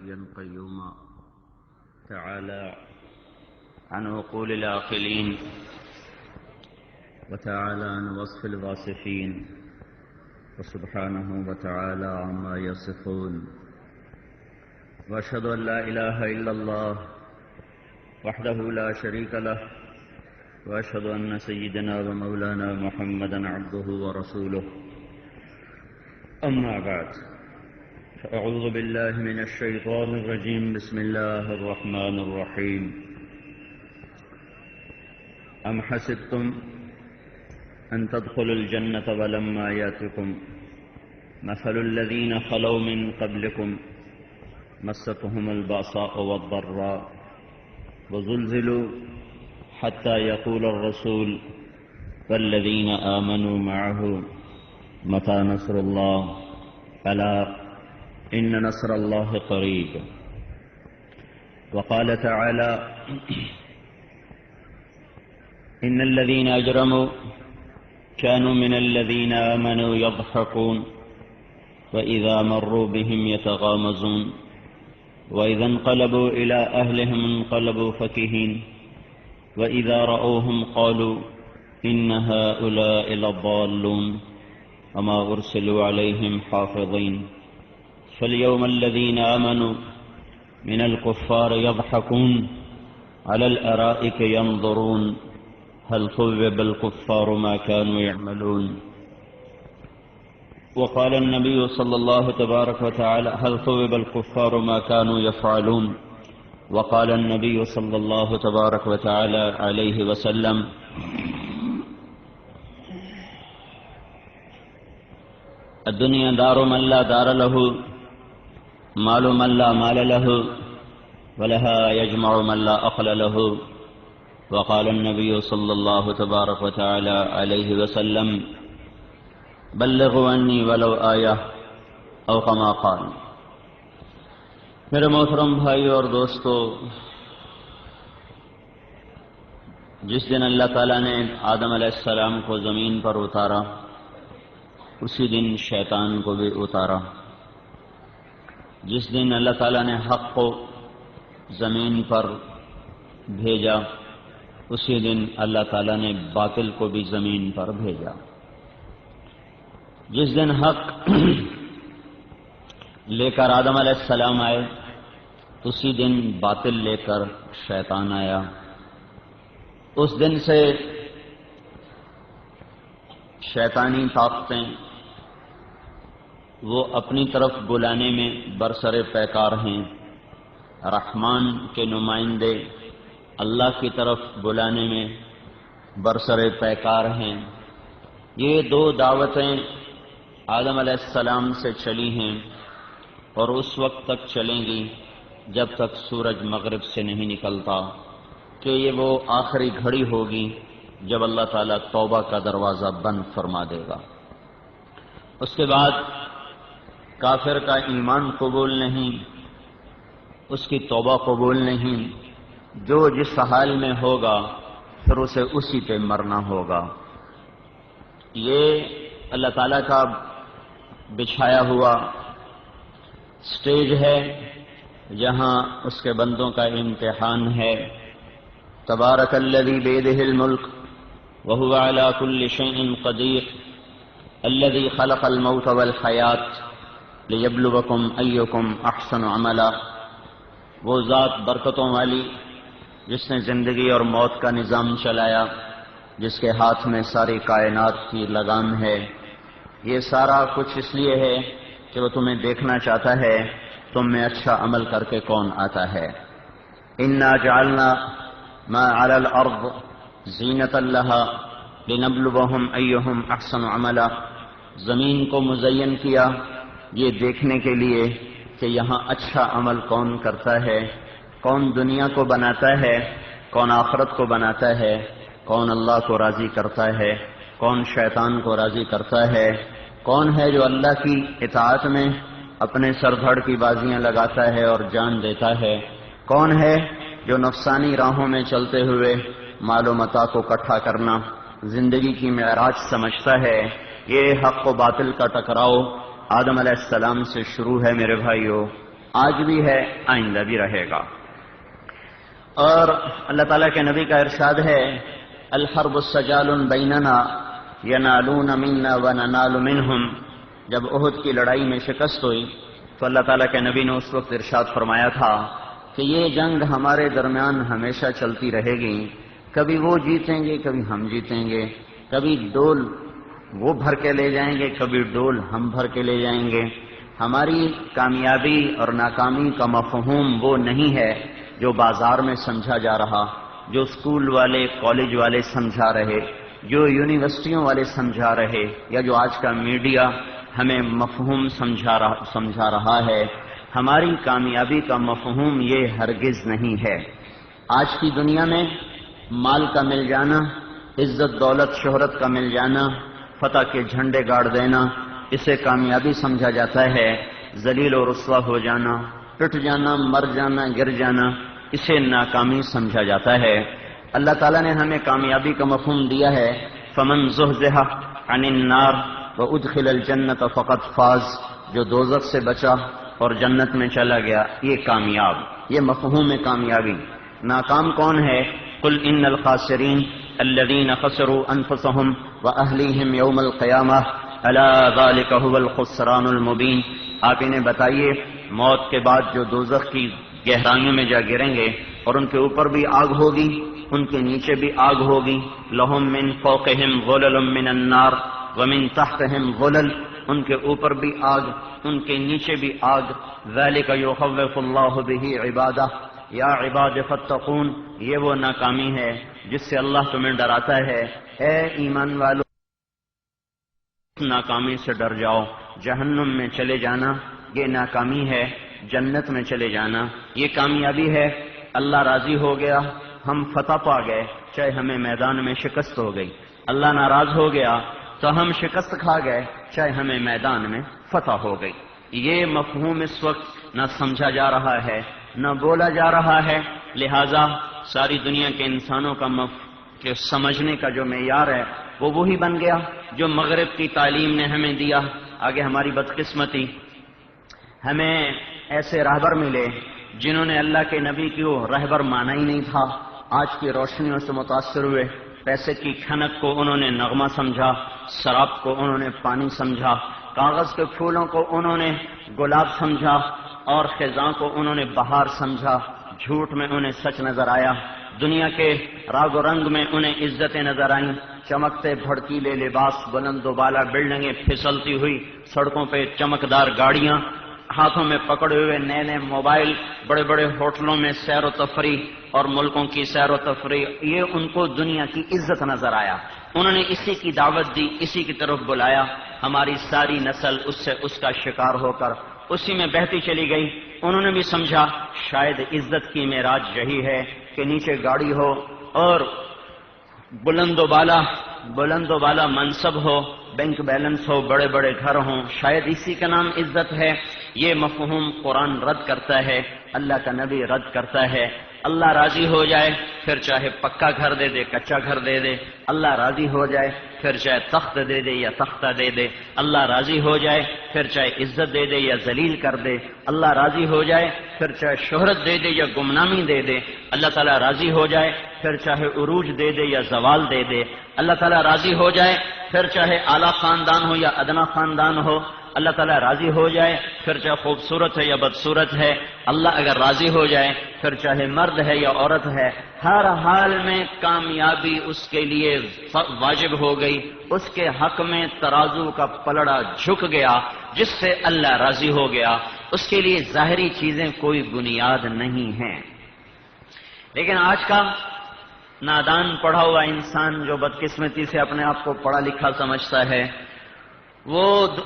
حيا قيوما تعالى عن عقول العاقلين وتعالى عن وصف الواصفين وسبحانه وتعالى عما يصفون وأشهد أن لا إله إلا الله وحده لا شريك له وأشهد أن سيدنا ومولانا محمدا عبده ورسوله أما بعد فأعوذ بالله من الشيطان الرجيم بسم الله الرحمن الرحيم أم حسبتم أن تدخلوا الجنة ولما يأتكم مثل الذين خلوا من قبلكم مستهم البأساء والضراء وزلزلوا حتى يقول الرسول والذين آمنوا معه متى نصر الله ألا إن نصر الله قريب وقال تعالى إن الذين أجرموا كانوا من الذين آمنوا يضحكون وإذا مروا بهم يتغامزون وإذا انقلبوا إلى أهلهم انقلبوا فكهين وإذا رأوهم قالوا إن هؤلاء لضالون وما أرسلوا عليهم حافظين فاليوم الذين آمنوا من الكفار يضحكون على الأرائك ينظرون هل ثوب الكفار ما كانوا يعملون وقال النبي صلى الله تبارك وتعالى هل ثوب الكفار ما كانوا يفعلون وقال النبي صلى الله تبارك وتعالى عليه وسلم الدنيا دار من لا دار له مال من لا مال له ولها يجمع من لا أخل له وقال النبي صلى الله تبارك وتعالى عليه وسلم بلغوا عني ولو آية أو كما قال. میرے محترم بھائی اور دوستو، جس دن اللہ تعالیٰ نے آدم علیہ السلام کو زمین پر اتارا اسی دن شیطان کو بھی اتارا. جس دن اللہ تعالیٰ نے حق کو زمین پر بھیجا اسی دن اللہ تعالیٰ نے باطل کو بھی زمین پر بھیجا. جس دن حق لے کر آدم علیہ السلام آئے اسی دن باطل لے کر شیطان آیا. اس دن سے شیطانی طاقتیں وہ اپنی طرف بلانے میں برسر پیکار ہیں. رحمان کے نمائندے اللہ کی طرف بلانے میں برسر پیکار ہیں. یہ دو دعوتیں آدم علیہ السلام سے چلی ہیں اور اس وقت تک چلیں گی جب تک سورج مغرب سے نہیں نکلتا کہ یہ وہ آخری گھڑی ہوگی جب اللہ تعالیٰ توبہ کا دروازہ بند فرما دے گا. اس کے بعد کافر کا ایمان قبول نہیں، اس کی توبہ قبول نہیں. جو جس حال میں ہوگا پھر اسے اسی پہ مرنا ہوگا. یہ اللہ تعالیٰ کا بچھایا ہوا سٹیج ہے جہاں اس کے بندوں کا امتحان ہے. تبارک الذی بیدہ الملک وہو علی کل شیء قدیر الذی خلق الموت والحیات لیبلوکم ایکم احسن عملا. وہ ذات برکتوں والی جس نے زندگی اور موت کا نظام چلایا، جس کے ہاتھ میں ساری کائنات کی لگام ہے. یہ سارا کچھ اس لیے ہے کہ وہ تمہیں دیکھنا چاہتا ہے تم میں اچھا عمل کر کے کون آتا ہے. انا جعلنا ما علی الارض زینۃ لها لنبلوہم ایہم احسن عملا. زمین کو مزین کیا یہ دیکھنے کے لیے کہ یہاں اچھا عمل کون کرتا ہے، کون دنیا کو بناتا ہے، کون آخرت کو بناتا ہے، کون اللہ کو راضی کرتا ہے، کون شیطان کو راضی کرتا ہے، کون ہے جو اللہ کی اطاعت میں اپنے سر دھڑ کی بازیاں لگاتا ہے اور جان دیتا ہے، کون ہے جو نفسانی راہوں میں چلتے ہوئے مال و متاع کو اکٹھا کرنا زندگی کی معراج سمجھتا ہے. یہ حق و باطل کا ٹکراؤ آدم علیہ السلام سے شروع ہے میرے بھائیو. آج بھی ہے، آئندہ بھی رہے گا۔ اور اللہ تعالیٰ کے نبی کا ارشاد ہے، الحرب سجال بیننا ینالون منا وننال منہم۔ جب احد کی لڑائی میں شکست ہوئی تو اللہ تعالیٰ کے نبی نے اس وقت ارشاد فرمایا تھا کہ یہ جنگ ہمارے درمیان ہمیشہ چلتی رہے گی، کبھی وہ جیتیں گے کبھی ہم جیتیں گے، کبھی ڈول وہ بھر کے لے جائیں گے کبھی ڈول ہم بھر کے لے جائیں گے۔ ہماری کامیابی اور ناکامی کا مفہوم وہ نہیں ہے جو بازار میں سمجھا جا رہا، جو اسکول والے کالج والے سمجھا رہے، جو یونیورسٹیوں والے سمجھا رہے، یا جو آج کا میڈیا ہمیں مفہوم سمجھا رہا ہے۔ ہماری کامیابی کا مفہوم یہ ہرگز نہیں ہے۔ آج کی دنیا میں مال کا مل جانا، عزت دولت شہرت کا مل جانا، فتح کے جھنڈے گاڑ دینا، اسے کامیابی سمجھا جاتا ہے۔ ذلیل و رسوا ہو جانا، پٹ جانا، مر جانا، گر جانا، اسے ناکامی سمجھا جاتا ہے۔ اللہ تعالیٰ نے ہمیں کامیابی کا مفہوم دیا ہے، فمن زحزح عن النار وادخل الجنۃ فقد فاز۔ جو دوزخ سے بچا اور جنت میں چلا گیا یہ کامیاب، یہ مفہوم کامیابی۔ ناکام کون ہے؟ قل ان الخاسرین الذین خسروا انفسهم واہلیہم یوم القیامہ الا ذلک هو الخسران المبین۔ آپ انہیں بتائیے موت کے بعد جو دوزخ کی گہرائیوں میں جا گریں گے اور ان کے اوپر بھی آگ ہوگی، ان کے نیچے بھی آگ ہوگی، لہم من فوقہم غلل من النار ومن تحتہم غلل، ان کے اوپر بھی آگ ان کے نیچے بھی آگ۔ ذلک یخوف اللہ بہ عبادہ یا عباد فاتقون، یہ وہ ناکامی ہے جس سے اللہ تمہیں ڈراتا ہے، اے ایمان والو ناکامی سے ڈر جاؤ۔ جہنم میں چلے جانا یہ ناکامی ہے، جنت میں چلے جانا یہ کامیابی ہے۔ اللہ راضی ہو گیا، ہم فتح پا گئے چاہے ہمیں میدان میں شکست ہو گئی۔ اللہ ناراض ہو گیا تو ہم شکست کھا گئے چاہے ہمیں میدان میں فتح ہو گئی۔ یہ مفہوم اس وقت نہ سمجھا جا رہا ہے نہ بولا جا رہا ہے، لہذا ساری دنیا کے انسانوں کا کہ سمجھنے کا جو معیار ہے وہ وہی بن گیا جو مغرب کی تعلیم نے ہمیں دیا۔ آگے ہماری بدقسمتی، ہمیں ایسے رہبر ملے جنہوں نے اللہ کے نبی کو رہبر مانا ہی نہیں تھا، آج کی روشنیوں سے متاثر ہوئے، پیسے کی کھنک کو انہوں نے نغمہ سمجھا، شراب کو انہوں نے پانی سمجھا، کاغذ کے پھولوں کو انہوں نے گلاب سمجھا اور خزاں کو انہوں نے بہار سمجھا۔ جھوٹ میں انہیں سچ نظر آیا، دنیا کے راگ و رنگ میں انہیں عزتیں نظر آئیں، چمکتے بھڑکیلے لباس، بلند و بالا بلڈنگیں، پھسلتی ہوئی سڑکوں پہ چمکدار گاڑیاں، ہاتھوں میں پکڑے ہوئے نئے نئے موبائل، بڑے بڑے ہوٹلوں میں سیر و تفریح اور ملکوں کی سیر و تفریح، یہ ان کو دنیا کی عزت نظر آیا۔ انہوں نے اسی کی دعوت دی، اسی کی طرف بلایا، ہماری ساری نسل اس کا شکار ہو کر اسی میں بہتی چلی گئی۔ انہوں نے بھی سمجھا شاید عزت کی معراج یہی ہے کہ نیچے گاڑی ہو اور بلند و بالا منصب ہو، بینک بیلنس ہو، بڑے بڑے گھر ہوں، شاید اسی کا نام عزت ہے۔ یہ مفہوم قرآن رد کرتا ہے، اللہ کا نبی رد کرتا ہے۔ اللہ راضی ہو جائے پھر چاہے پکا گھر دے دے کچا گھر دے دے، اللہ راضی ہو جائے پھر چاہے تخت دے دے یا تختہ دے دے، اللہ راضی ہو جائے پھر چاہے عزت دے دے یا ذلیل کر دے، اللہ راضی ہو جائے پھر چاہے شہرت دے دے یا گمنامی دے دے، اللہ تعالیٰ راضی ہو جائے پھر چاہے عروج دے دے یا زوال دے دے، اللہ تعالیٰ راضی ہو جائے پھر چاہے اعلیٰ خاندان ہو یا ادنا خاندان ہو، اللہ تعالیٰ راضی ہو جائے پھر چاہے خوبصورت ہے یا بدصورت ہے، اللہ اگر راضی ہو جائے پھر چاہے مرد ہے یا عورت ہے، ہر حال میں کامیابی اس کے لیے واجب ہو گئی، اس کے حق میں ترازو کا پلڑا جھک گیا، جس سے اللہ راضی ہو گیا، اس کے لیے ظاہری چیزیں کوئی بنیاد نہیں ہیں۔ لیکن آج کا نادان پڑھا ہوا انسان جو بدقسمتی سے اپنے آپ کو پڑھا لکھا سمجھتا ہے، وہ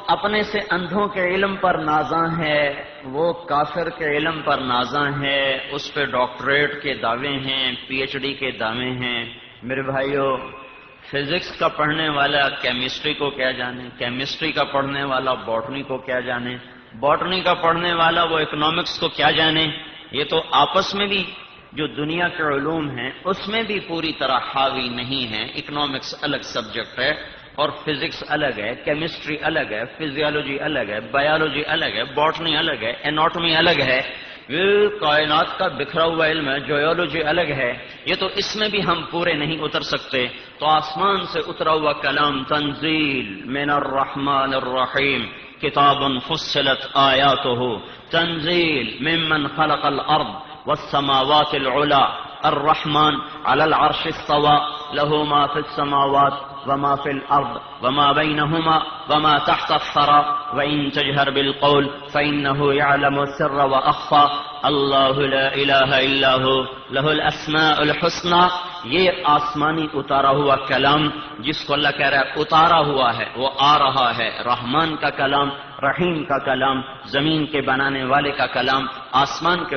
اپنے سے اندھوں کے علم پر نازاں ہے، وہ کافر کے علم پر نازاں ہے، اس پہ ڈاکٹریٹ کے دعوے ہیں، پی ایچ ڈی کے دعوے ہیں۔ میرے بھائیو، فزکس کا پڑھنے والا کیمسٹری کو کیا جانے، کیمسٹری کا پڑھنے والا باٹنی کو کیا جانے، باٹنی کا پڑھنے والا وہ اکنامکس کو کیا جانے، یہ تو آپس میں بھی جو دنیا کے علوم ہیں اس میں بھی پوری طرح حاوی نہیں ہے۔ اکنامکس الگ سبجیکٹ ہے اور فزکس الگ ہے، کیمسٹری الگ ہے، فزیالوجی الگ ہے، بایولوجی الگ ہے، باٹنی الگ ہے، اناٹمی الگ ہے، یہ کائنات کا بکھرا ہوا علم ہے، جیولوجی الگ ہے، یہ تو اس میں بھی ہم پورے نہیں اتر سکتے. تو آسمان سے اترا ہوا کلام تنزیل من الرحمن الرحیم کتاب فصلت آیاتہ تنزیل ممن خلق الارض والسماوات العلا الرحمن على العرش استوى له ما في السماوات وما في الأرض وما بينهما وما تحت الثرى وإن تجهر بالقول فإنه يعلم السر وأخفى اللہ لا الہ الا ہو لہ الاسماء الحسنى. یہ آسمانی اتارا ہوا کلام جس کو اللہ کہہ رہا ہے اتارا ہوا ہے، وہ آ رہا ہے. رحمان کا کلام، رحیم کا کلام، زمین کے بنانے والے کا کلام، آسمان کے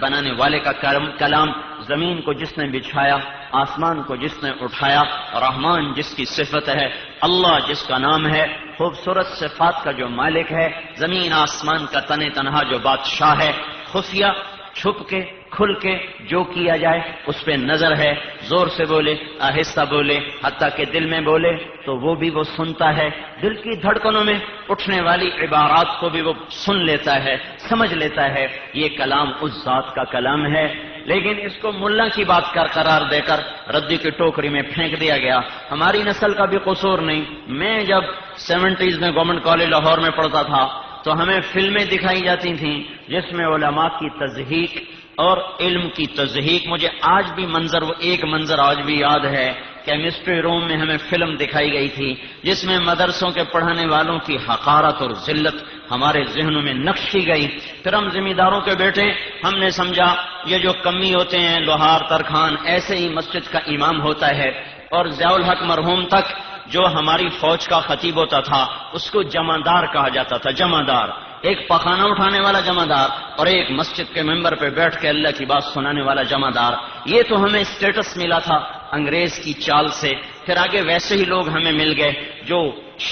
بنانے والے کا کلام، زمین کو جس نے بچھایا، آسمان کو جس نے اٹھایا، رحمان جس کی صفت ہے، اللہ جس کا نام ہے، خوبصورت صفات کا جو مالک ہے، زمین آسمان کا تن تنہا جو بادشاہ ہے، خفیہ چھپ کے کھل کے جو کیا جائے اس پہ نظر ہے. زور سے بولے، آہستہ بولے، حتیٰ کہ دل میں بولے تو وہ بھی وہ سنتا ہے. دل کی دھڑکنوں میں اٹھنے والی عبارات کو بھی وہ سن لیتا ہے، سمجھ لیتا ہے. یہ کلام اس ذات کا کلام ہے. لیکن اس کو ملا کی بات قرار دے کر ردی کی ٹوکری میں پھینک دیا گیا. ہماری نسل کا بھی قصور نہیں. میں جب 70s میں گورنمنٹ کالج لاہور میں پڑھتا تھا تو ہمیں فلمیں دکھائی جاتی تھیں جس میں علماء کی تضحیق اور علم کی تضحیق. مجھے آج بھی وہ ایک منظر آج بھی یاد ہے. کیمسٹری روم میں ہمیں فلم دکھائی گئی تھی جس میں مدرسوں کے پڑھانے والوں کی حقارت اور ذلت ہمارے ذہنوں میں نقش کی گئی. پھر ہم ذمہ داروں کے بیٹے، ہم نے سمجھا یہ جو کمی ہوتے ہیں لوہار ترخان ایسے ہی مسجد کا امام ہوتا ہے. اور ضیاء الحق مرحوم تک جو ہماری فوج کا خطیب ہوتا تھا اس کو جمعدار کہا جاتا تھا. جمعدار، ایک پخانہ اٹھانے والا جمعدار اور ایک مسجد کے ممبر پہ بیٹھ کے اللہ کی بات سنانے والا جمعدار. یہ تو ہمیں اسٹیٹس ملا تھا انگریز کی چال سے. پھر آگے ویسے ہی لوگ ہمیں مل گئے جو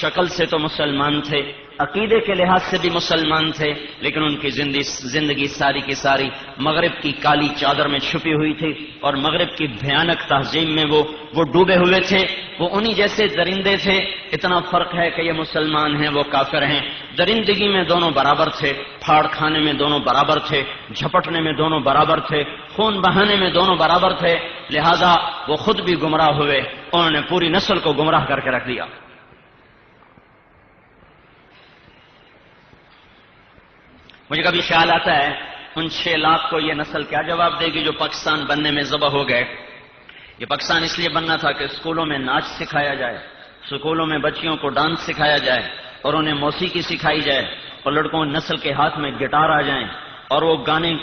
شکل سے تو مسلمان تھے، عقیدے کے لحاظ سے بھی مسلمان تھے، لیکن ان کی زندگی ساری کی ساری مغرب کی کالی چادر میں چھپی ہوئی تھی اور مغرب کی بھیانک تہذیب میں وہ ڈوبے ہوئے تھے. وہ انہی جیسے درندے تھے. اتنا فرق ہے کہ یہ مسلمان ہیں وہ کافر ہیں. درندگی میں دونوں برابر تھے، پھاڑ کھانے میں دونوں برابر تھے، جھپٹنے میں دونوں برابر تھے، خون بہانے میں دونوں برابر تھے. لہذا وہ خود بھی گمراہ ہوئے، انہوں نے پوری نسل کو گمراہ کر کے رکھ دیا. مجھے کبھی خیال آتا ہے ان 6 لاکھ کو یہ نسل کیا جواب دے گی جو پاکستان بننے میں ذبح ہو گئے. یہ پاکستان اس لیے بننا تھا کہ اسکولوں میں ناچ سکھایا جائے، اسکولوں میں بچیوں کو ڈانس سکھایا جائے اور انہیں موسیقی سکھائی جائے اور لڑکوں نسل کے ہاتھ میں گٹار آ جائیں اور وہ گانے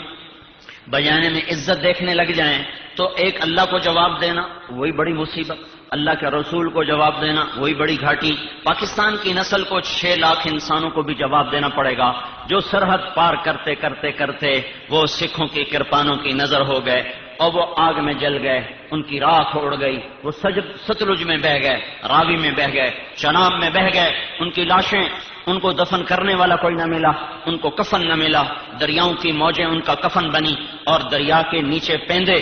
بجانے میں عزت دیکھنے لگ جائیں. تو ایک اللہ کو جواب دینا وہی بڑی مصیبت، اللہ کے رسول کو جواب دینا وہی بڑی گھاٹی. پاکستان کی نسل کو 6 لاکھ انسانوں کو بھی جواب دینا پڑے گا جو سرحد پار کرتے کرتے کرتے وہ سکھوں کی کرپانوں کی نظر ہو گئے اور وہ آگ میں جل گئے، ان کی راکھ اڑ گئی، وہ ستلج میں بہہ گئے، راوی میں بہہ گئے، چناب میں بہہ گئے. ان کی لاشیں، ان کو دفن کرنے والا کوئی نہ ملا، ان کو کفن نہ ملا. دریاؤں کی موجیں ان کا کفن بنی اور دریا کے نیچے پیندے،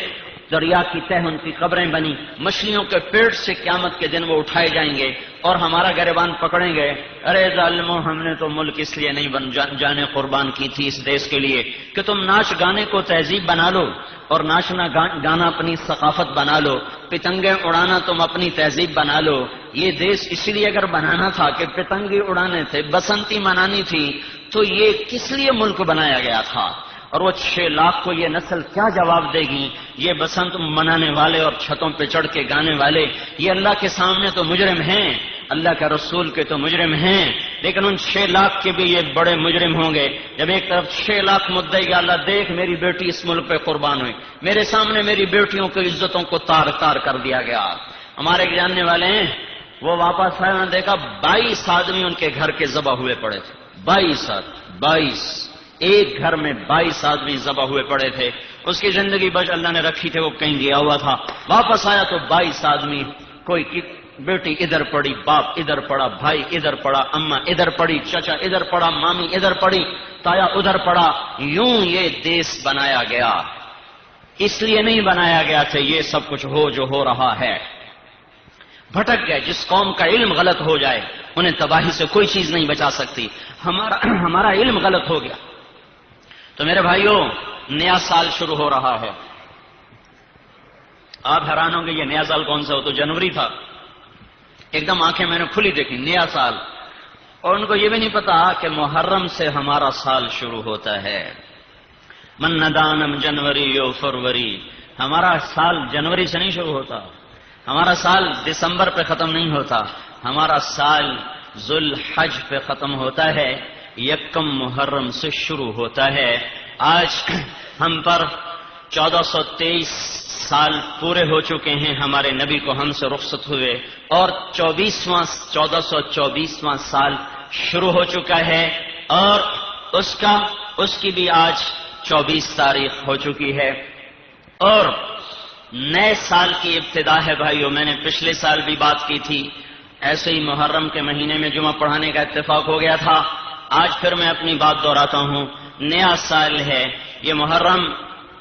دریا کی تہ ان کی قبریں بنی. مچھلیوں کے پیٹ سے قیامت کے دن وہ اٹھائے جائیں گے اور ہمارا گریبان پکڑیں گے. ارے ظالموں، ہم نے تو ملک اس لیے نہیں جانے قربان کی تھی اس دیش کے لیے کہ تم ناچ گانے کو تہذیب بنا لو اور ناچنا گانا اپنی ثقافت بنا لو، پتنگیں اڑانا تم اپنی تہذیب بنا لو. یہ دیش اس لیے اگر بنانا تھا کہ پتنگیں اڑانے تھے، بسنتی منانی تھی، تو یہ کس لیے ملک بنایا گیا تھا؟ اور وہ 6 لاکھ کو یہ نسل کیا جواب دے گی؟ یہ بسنت منانے والے اور چھتوں پہ چڑھ کے گانے والے یہ اللہ کے سامنے تو مجرم ہیں، اللہ کے رسول کے تو مجرم ہیں، لیکن ان 6 لاکھ کے بھی یہ بڑے مجرم ہوں گے. جب ایک طرف 6 لاکھ مدعی کہ اللہ دیکھ میری بیٹی اس ملک پہ قربان ہوئی، میرے سامنے میری بیٹیوں کی عزتوں کو تار تار کر دیا گیا. ہمارے جاننے والے ہیں، وہ واپس آئے، انہوں نے دیکھا 22 آدمی ان کے گھر کے ذبح ہوئے پڑے تھے. 22 ایک گھر میں 22 آدمی ذبح ہوئے پڑے تھے. اس کی زندگی بچ اللہ نے رکھی تھی، وہ کہیں گیا ہوا تھا. واپس آیا تو 22 آدمی، کوئی بیٹی ادھر پڑی، باپ ادھر پڑا، بھائی ادھر پڑا، اماں ادھر پڑی، چچا ادھر پڑا، مامی ادھر پڑی، تایا ادھر پڑا. یوں یہ دیش بنایا گیا. اس لیے نہیں بنایا گیا کہ یہ سب کچھ ہو جو ہو رہا ہے. بھٹک گئے. جس قوم کا علم غلط ہو جائے انہیں تباہی سے کوئی چیز نہیں بچا سکتی. ہمارا علم غلط ہو گیا. تو میرے بھائیوں، نیا سال شروع ہو رہا ہے. آپ حیران ہوں گے یہ نیا سال کون سا ہو؟ تو جنوری تھا. ایک دم آنکھیں میں نے کھلی دیکھی، نیا سال. اور ان کو یہ بھی نہیں پتا کہ محرم سے ہمارا سال شروع ہوتا ہے. من ندانم جنوری و فروری. ہمارا سال جنوری سے نہیں شروع ہوتا، ہمارا سال دسمبر پہ ختم نہیں ہوتا، ہمارا سال ذوالحج پہ ختم ہوتا ہے، یکم محرم سے شروع ہوتا ہے. آج ہم پر 1423 سال پورے ہو چکے ہیں ہمارے نبی کو ہم سے رخصت ہوئے، اور 1424واں سال شروع ہو چکا ہے، اور اس کی بھی آج 24 تاریخ ہو چکی ہے. اور نئے سال کی ابتدا ہے بھائیوں. میں نے پچھلے سال بھی بات کی تھی، ایسے ہی محرم کے مہینے میں جمعہ پڑھانے کا اتفاق ہو گیا تھا. آج پھر میں اپنی بات دہراتا ہوں. نیا سال ہے یہ محرم،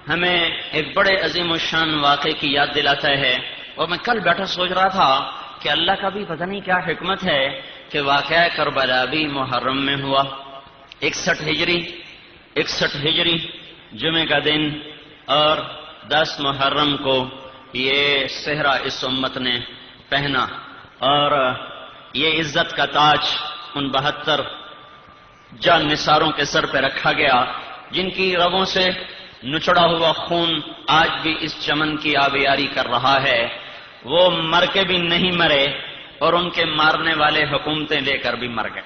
ہمیں ایک بڑے عظیم الشان واقعے کی یاد دلاتا ہے. اور میں کل بیٹھا سوچ رہا تھا کہ اللہ کا بھی پتہ نہیں کیا حکمت ہے کہ واقعہ کربلا بھی محرم میں ہوا. 61 ہجری جمعے کا دن، اور 10 محرم کو یہ صحرا اس امت نے پہنا، اور یہ عزت کا تاج ان 72 جان نثاروں کے سر پہ رکھا گیا جن کی رگوں سے نچڑا ہوا خون آج بھی اس چمن کی آبیاری کر رہا ہے. وہ مر کے بھی نہیں مرے اور ان کے مارنے والے حکومتیں لے کر بھی مر گئے.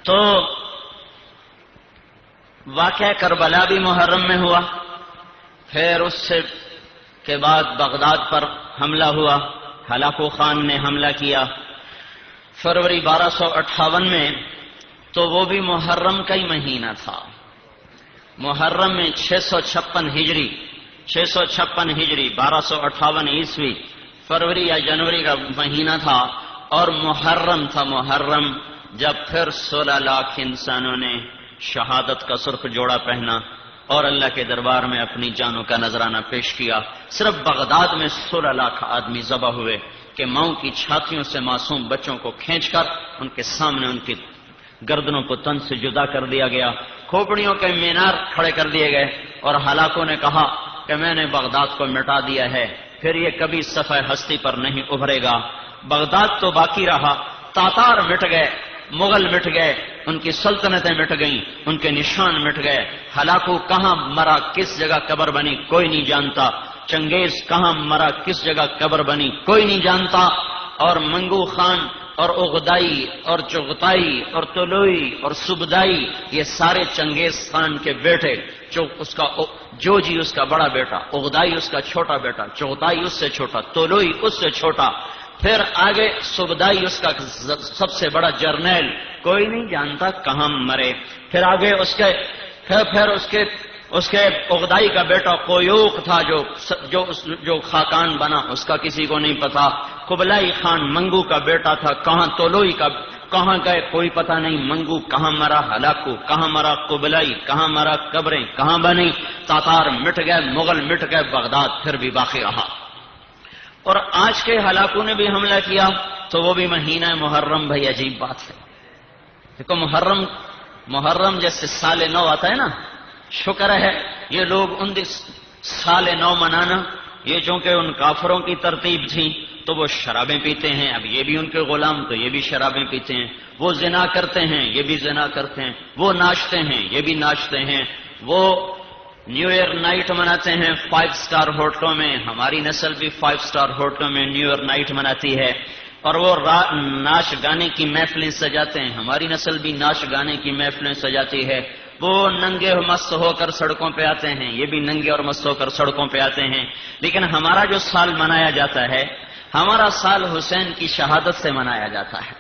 تو واقعہ کربلا بھی محرم میں ہوا. پھر اس سے کے بعد بغداد پر حملہ ہوا، ہلاکو خان نے حملہ کیا فروری 1258 میں. تو وہ بھی محرم کا ہی مہینہ تھا. محرم میں 656 ہجری 1258 عیسوی فروری یا جنوری کا مہینہ تھا، اور محرم تھا. محرم جب پھر 16 لاکھ انسانوں نے شہادت کا سرخ جوڑا پہنا اور اللہ کے دربار میں اپنی جانوں کا نذرانہ پیش کیا. صرف بغداد میں 16 لاکھ آدمی ذبح ہوئے کہ ماؤں کی چھاتیوں سے معصوم بچوں کو کھینچ کر ان کے سامنے ان کی گردنوں کو تن سے جدا کر دیا گیا، کھوپڑیوں کے مینار کھڑے کر دیے گئے، اور ہلاکوں نے کہا کہ میں نے بغداد کو مٹا دیا ہے، پھر یہ کبھی صفحہ ہستی پر نہیں ابھرے گا. بغداد تو باقی رہا، تاتار مٹ گئے، مغل مٹ گئے، ان کی سلطنتیں مٹ گئیں، ان کے نشان مٹ گئے. ہلاکو کہاں مرا، کس جگہ قبر بنی، کوئی نہیں جانتا. چنگیز کہاں مرا، کس جگہ قبر بنی، کوئی نہیں جانتا. اور منگو خان اور اغدائی اور چغتائی اور طلوئی اور سبدائی، یہ سارے چنگیز خان کے بیٹے. جوجی اس کا بڑا بیٹا، اغدائی اس کا چھوٹا بیٹا، چغتائی اس سے چھوٹا، طلوئی اس سے چھوٹا، پھر آگے سبدائی اس کا سب سے بڑا جرنیل، کوئی نہیں جانتا کہاں مرے. پھر آگے اس کے اغدائی کا بیٹا قیوق تھا جو خاقان بنا، اس کا کسی کو نہیں پتا. قبلائی خان منگو کا بیٹا تھا، کہاں طلوئی کا کہاں گئے کوئی پتہ نہیں. منگو کہاں مرا، ہلاکو کہاں مرا، قبلائی کہاں مرا، قبریں کہاں بنی. تاتار مٹ گئے، مغل مٹ گئے، بغداد پھر بھی باقی رہا. اور آج کے ہلاکوں نے بھی حملہ کیا. تو وہ بھی مہینہ محرم. بھائی عجیب بات ہے، دیکھو محرم جیسے سال نو آتا ہے نا، شکر ہے یہ لوگ ان سال نو منانا، یہ چونکہ ان کافروں کی ترتیب تھی تو وہ شرابیں پیتے ہیں. اب یہ بھی ان کے غلام تو یہ بھی شرابیں پیتے ہیں. وہ زنا کرتے ہیں، یہ بھی زنا کرتے ہیں. وہ ناچتے ہیں، یہ بھی ناچتے ہیں. وہ نیو ایئر نائٹ مناتے ہیں 5 سٹار ہوٹلوں میں. ہماری نسل بھی 5 سٹار ہوٹلوں میں نیو ایئر نائٹ مناتی ہے. اور وہ ناچ گانے کی محفلیں سجاتے ہیں. ہماری نسل بھی ناچ گانے کی محفلیں سجاتی ہے. وہ ننگے مست ہو کر سڑکوں پہ آتے ہیں، یہ بھی ننگے اور مست ہو کر سڑکوں پہ آتے ہیں. لیکن ہمارا جو سال منایا جاتا ہے، ہمارا سال حسین کی شہادت سے منایا جاتا ہے.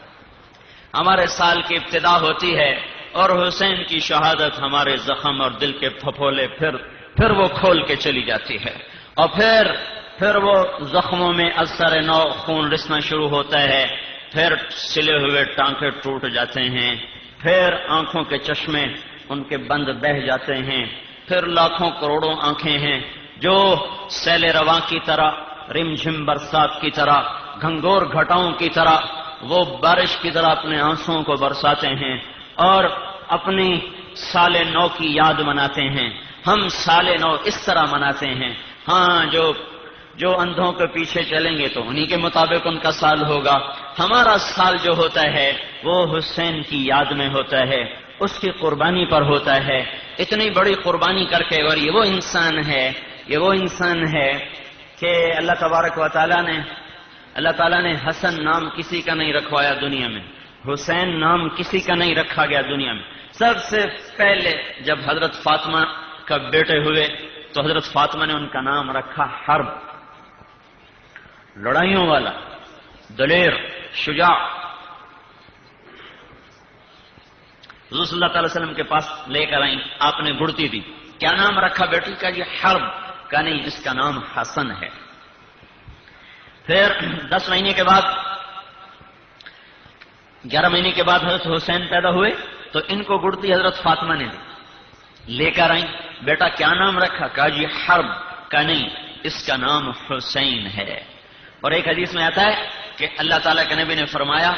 ہمارے سال کی ابتدا ہوتی ہے اور حسین کی شہادت ہمارے زخم اور دل کے پھپھولے پھر وہ کھول کے چلی جاتی ہے. اور پھر وہ زخموں میں اثر نو خون رسنا شروع ہوتا ہے. پھر سلے ہوئے ٹانکے ٹوٹ جاتے ہیں. پھر آنکھوں کے چشمے ان کے بند بہہ جاتے ہیں. پھر لاکھوں کروڑوں آنکھیں ہیں جو سیل رواں کی طرح، رم جھم برسات کی طرح گھنگور گھٹاؤں کی طرح، وہ بارش کی طرح اپنے آنسوؤں کو برساتے ہیں اور اپنی سال نو کی یاد مناتے ہیں۔ ہم سال نو اس طرح مناتے ہیں، ہاں جو اندھوں کے پیچھے چلیں گے تو انہی کے مطابق ان کا سال ہوگا۔ ہمارا سال جو ہوتا ہے وہ حسین کی یاد میں ہوتا ہے، اس کی قربانی پر ہوتا ہے۔ اتنی بڑی قربانی کر کے، اور یہ وہ انسان ہے کہ اللہ تبارک و تعالیٰ نے حسن نام کسی کا نہیں رکھوایا دنیا میں، حسین نام کسی کا نہیں رکھا گیا دنیا میں۔ سب سے پہلے جب حضرت فاطمہ کا بیٹے ہوئے تو حضرت فاطمہ نے ان کا نام رکھا حرب، لڑائیوں والا، دلیر، شجاع۔ حضور صلی اللہ علیہ وسلم کے پاس لے کر آئیں، آپ نے گڑتی دی، کیا نام رکھا بیٹی کا؟ یہ حرب کا نہیں، اس کا نام حسن ہے۔ پھر 10 مہینے کے بعد، 11 مہینے کے بعد حضرت حسین پیدا ہوئے تو ان کو گڑتی حضرت فاطمہ نے دی، لے کر آئیں، بیٹا کیا نام رکھا؟ کہا جی حرب کا نہیں، اس کا نام حسین ہے۔ اور ایک حدیث میں آتا ہے کہ اللہ تعالیٰ کے نبی نے فرمایا،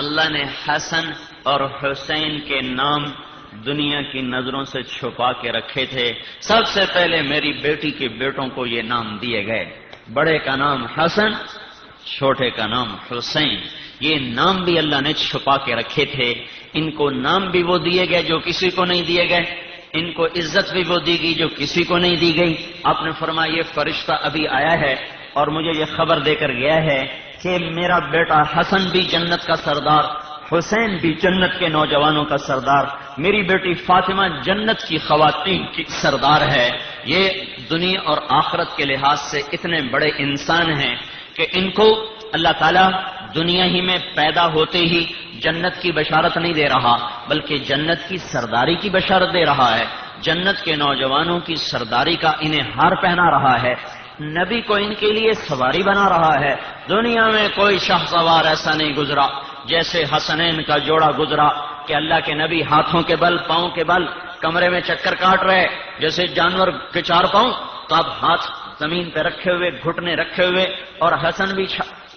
اللہ نے حسن اور حسین کے نام دنیا کی نظروں سے چھپا کے رکھے تھے، سب سے پہلے میری بیٹی کے بیٹوں کو یہ نام دیے گئے، بڑے کا نام حسن، چھوٹے کا نام حسین۔ یہ نام بھی اللہ نے چھپا کے رکھے تھے۔ ان کو نام بھی وہ دیے گئے جو کسی کو نہیں دیے گئے، ان کو عزت بھی وہ دی گئی جو کسی کو نہیں دی گئی۔ آپ نے فرمایا یہ فرشتہ ابھی آیا ہے اور مجھے یہ خبر دے کر گیا ہے کہ میرا بیٹا حسن بھی جنت کا سردار، حسین بھی جنت کے نوجوانوں کا سردار، میری بیٹی فاطمہ جنت کی خواتین کی سردار ہے۔ یہ دنیا اور آخرت کے لحاظ سے اتنے بڑے انسان ہیں کہ ان کو اللہ تعالیٰ دنیا ہی میں پیدا ہوتے ہی جنت کی بشارت نہیں دے رہا، بلکہ جنت کی سرداری کی بشارت دے رہا ہے، جنت کے نوجوانوں کی سرداری کا انہیں ہار پہنا رہا ہے، نبی کو ان کے لیے سواری بنا رہا ہے۔ دنیا میں کوئی شاہ سوار ایسا نہیں گزرا جیسے حسنین کا جوڑا گزرا کہ اللہ کے نبی ہاتھوں کے بل، پاؤں کے بل کمرے میں چکر کاٹ رہے جیسے جانور کے 4 پاؤں، تو اب ہاتھ زمین پہ رکھے ہوئے، گھٹنے رکھے ہوئے، اور حسن بھی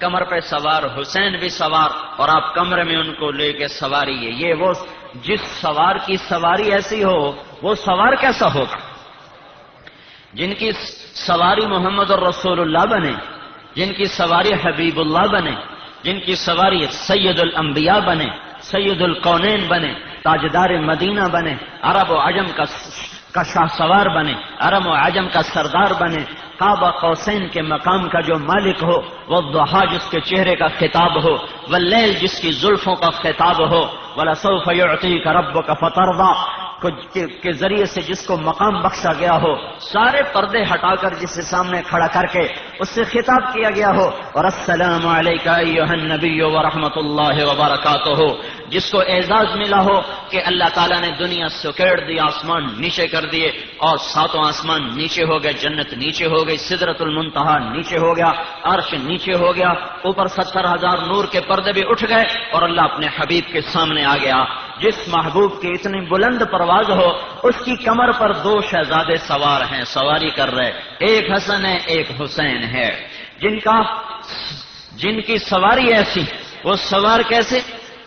کمر پہ سوار، حسین بھی سوار، اور آپ کمرے میں ان کو لے کے سواری ہے۔ یہ وہ جس سوار کی سواری ایسی ہو وہ سوار کیسا ہوگا؟ جن کی سواری محمد الرسول اللہ بنے، جن کی سواری حبیب اللہ بنے، جن کی سواری سید الانبیاء بنے، سید القونین بنے، تاجدار مدینہ بنے، عرب و عجم کا شاہ سوار بنے، عرب و عجم کا سردار بنے، قاب قوسین کے مقام کا جو مالک ہو، والضحیٰ جس کے چہرے کا خطاب ہو، واللیل جس کی زلفوں کا خطاب ہو، وَلَسَوْفَ يُعْطِيكَ رَبُّكَ فَتَرْضَىٰ کے ذریعے سے جس کو مقام بخشا گیا ہو، سارے پردے ہٹا کر جسے سامنے کھڑا کر کے اس سے خطاب کیا گیا ہو، اور السلام علیکہ ایھا النبی ورحمۃ اللہ وبرکاتہ، جس کو اعزاز ملا ہو کہ اللہ تعالیٰ نے دنیا سے کھیڑ دی، آسمان نیچے کر دیے، اور 7 آسمان نیچے ہو گئے، جنت نیچے ہو گئی، سدرۃ المنتہا نیچے ہو گیا، عرش نیچے ہو گیا، اوپر 70,000 نور کے پردے بھی اٹھ گئے، اور اللہ اپنے حبیب کے سامنے آ گیا۔ جس محبوب کی اتنی بلند پرواز ہو، اس کی کمر پر 2 شہزادے سوار ہیں، سواری کر رہے، ایک حسن ہے، ایک حسین ہے، جن کی سواری ایسی، وہ سوار کیسے؟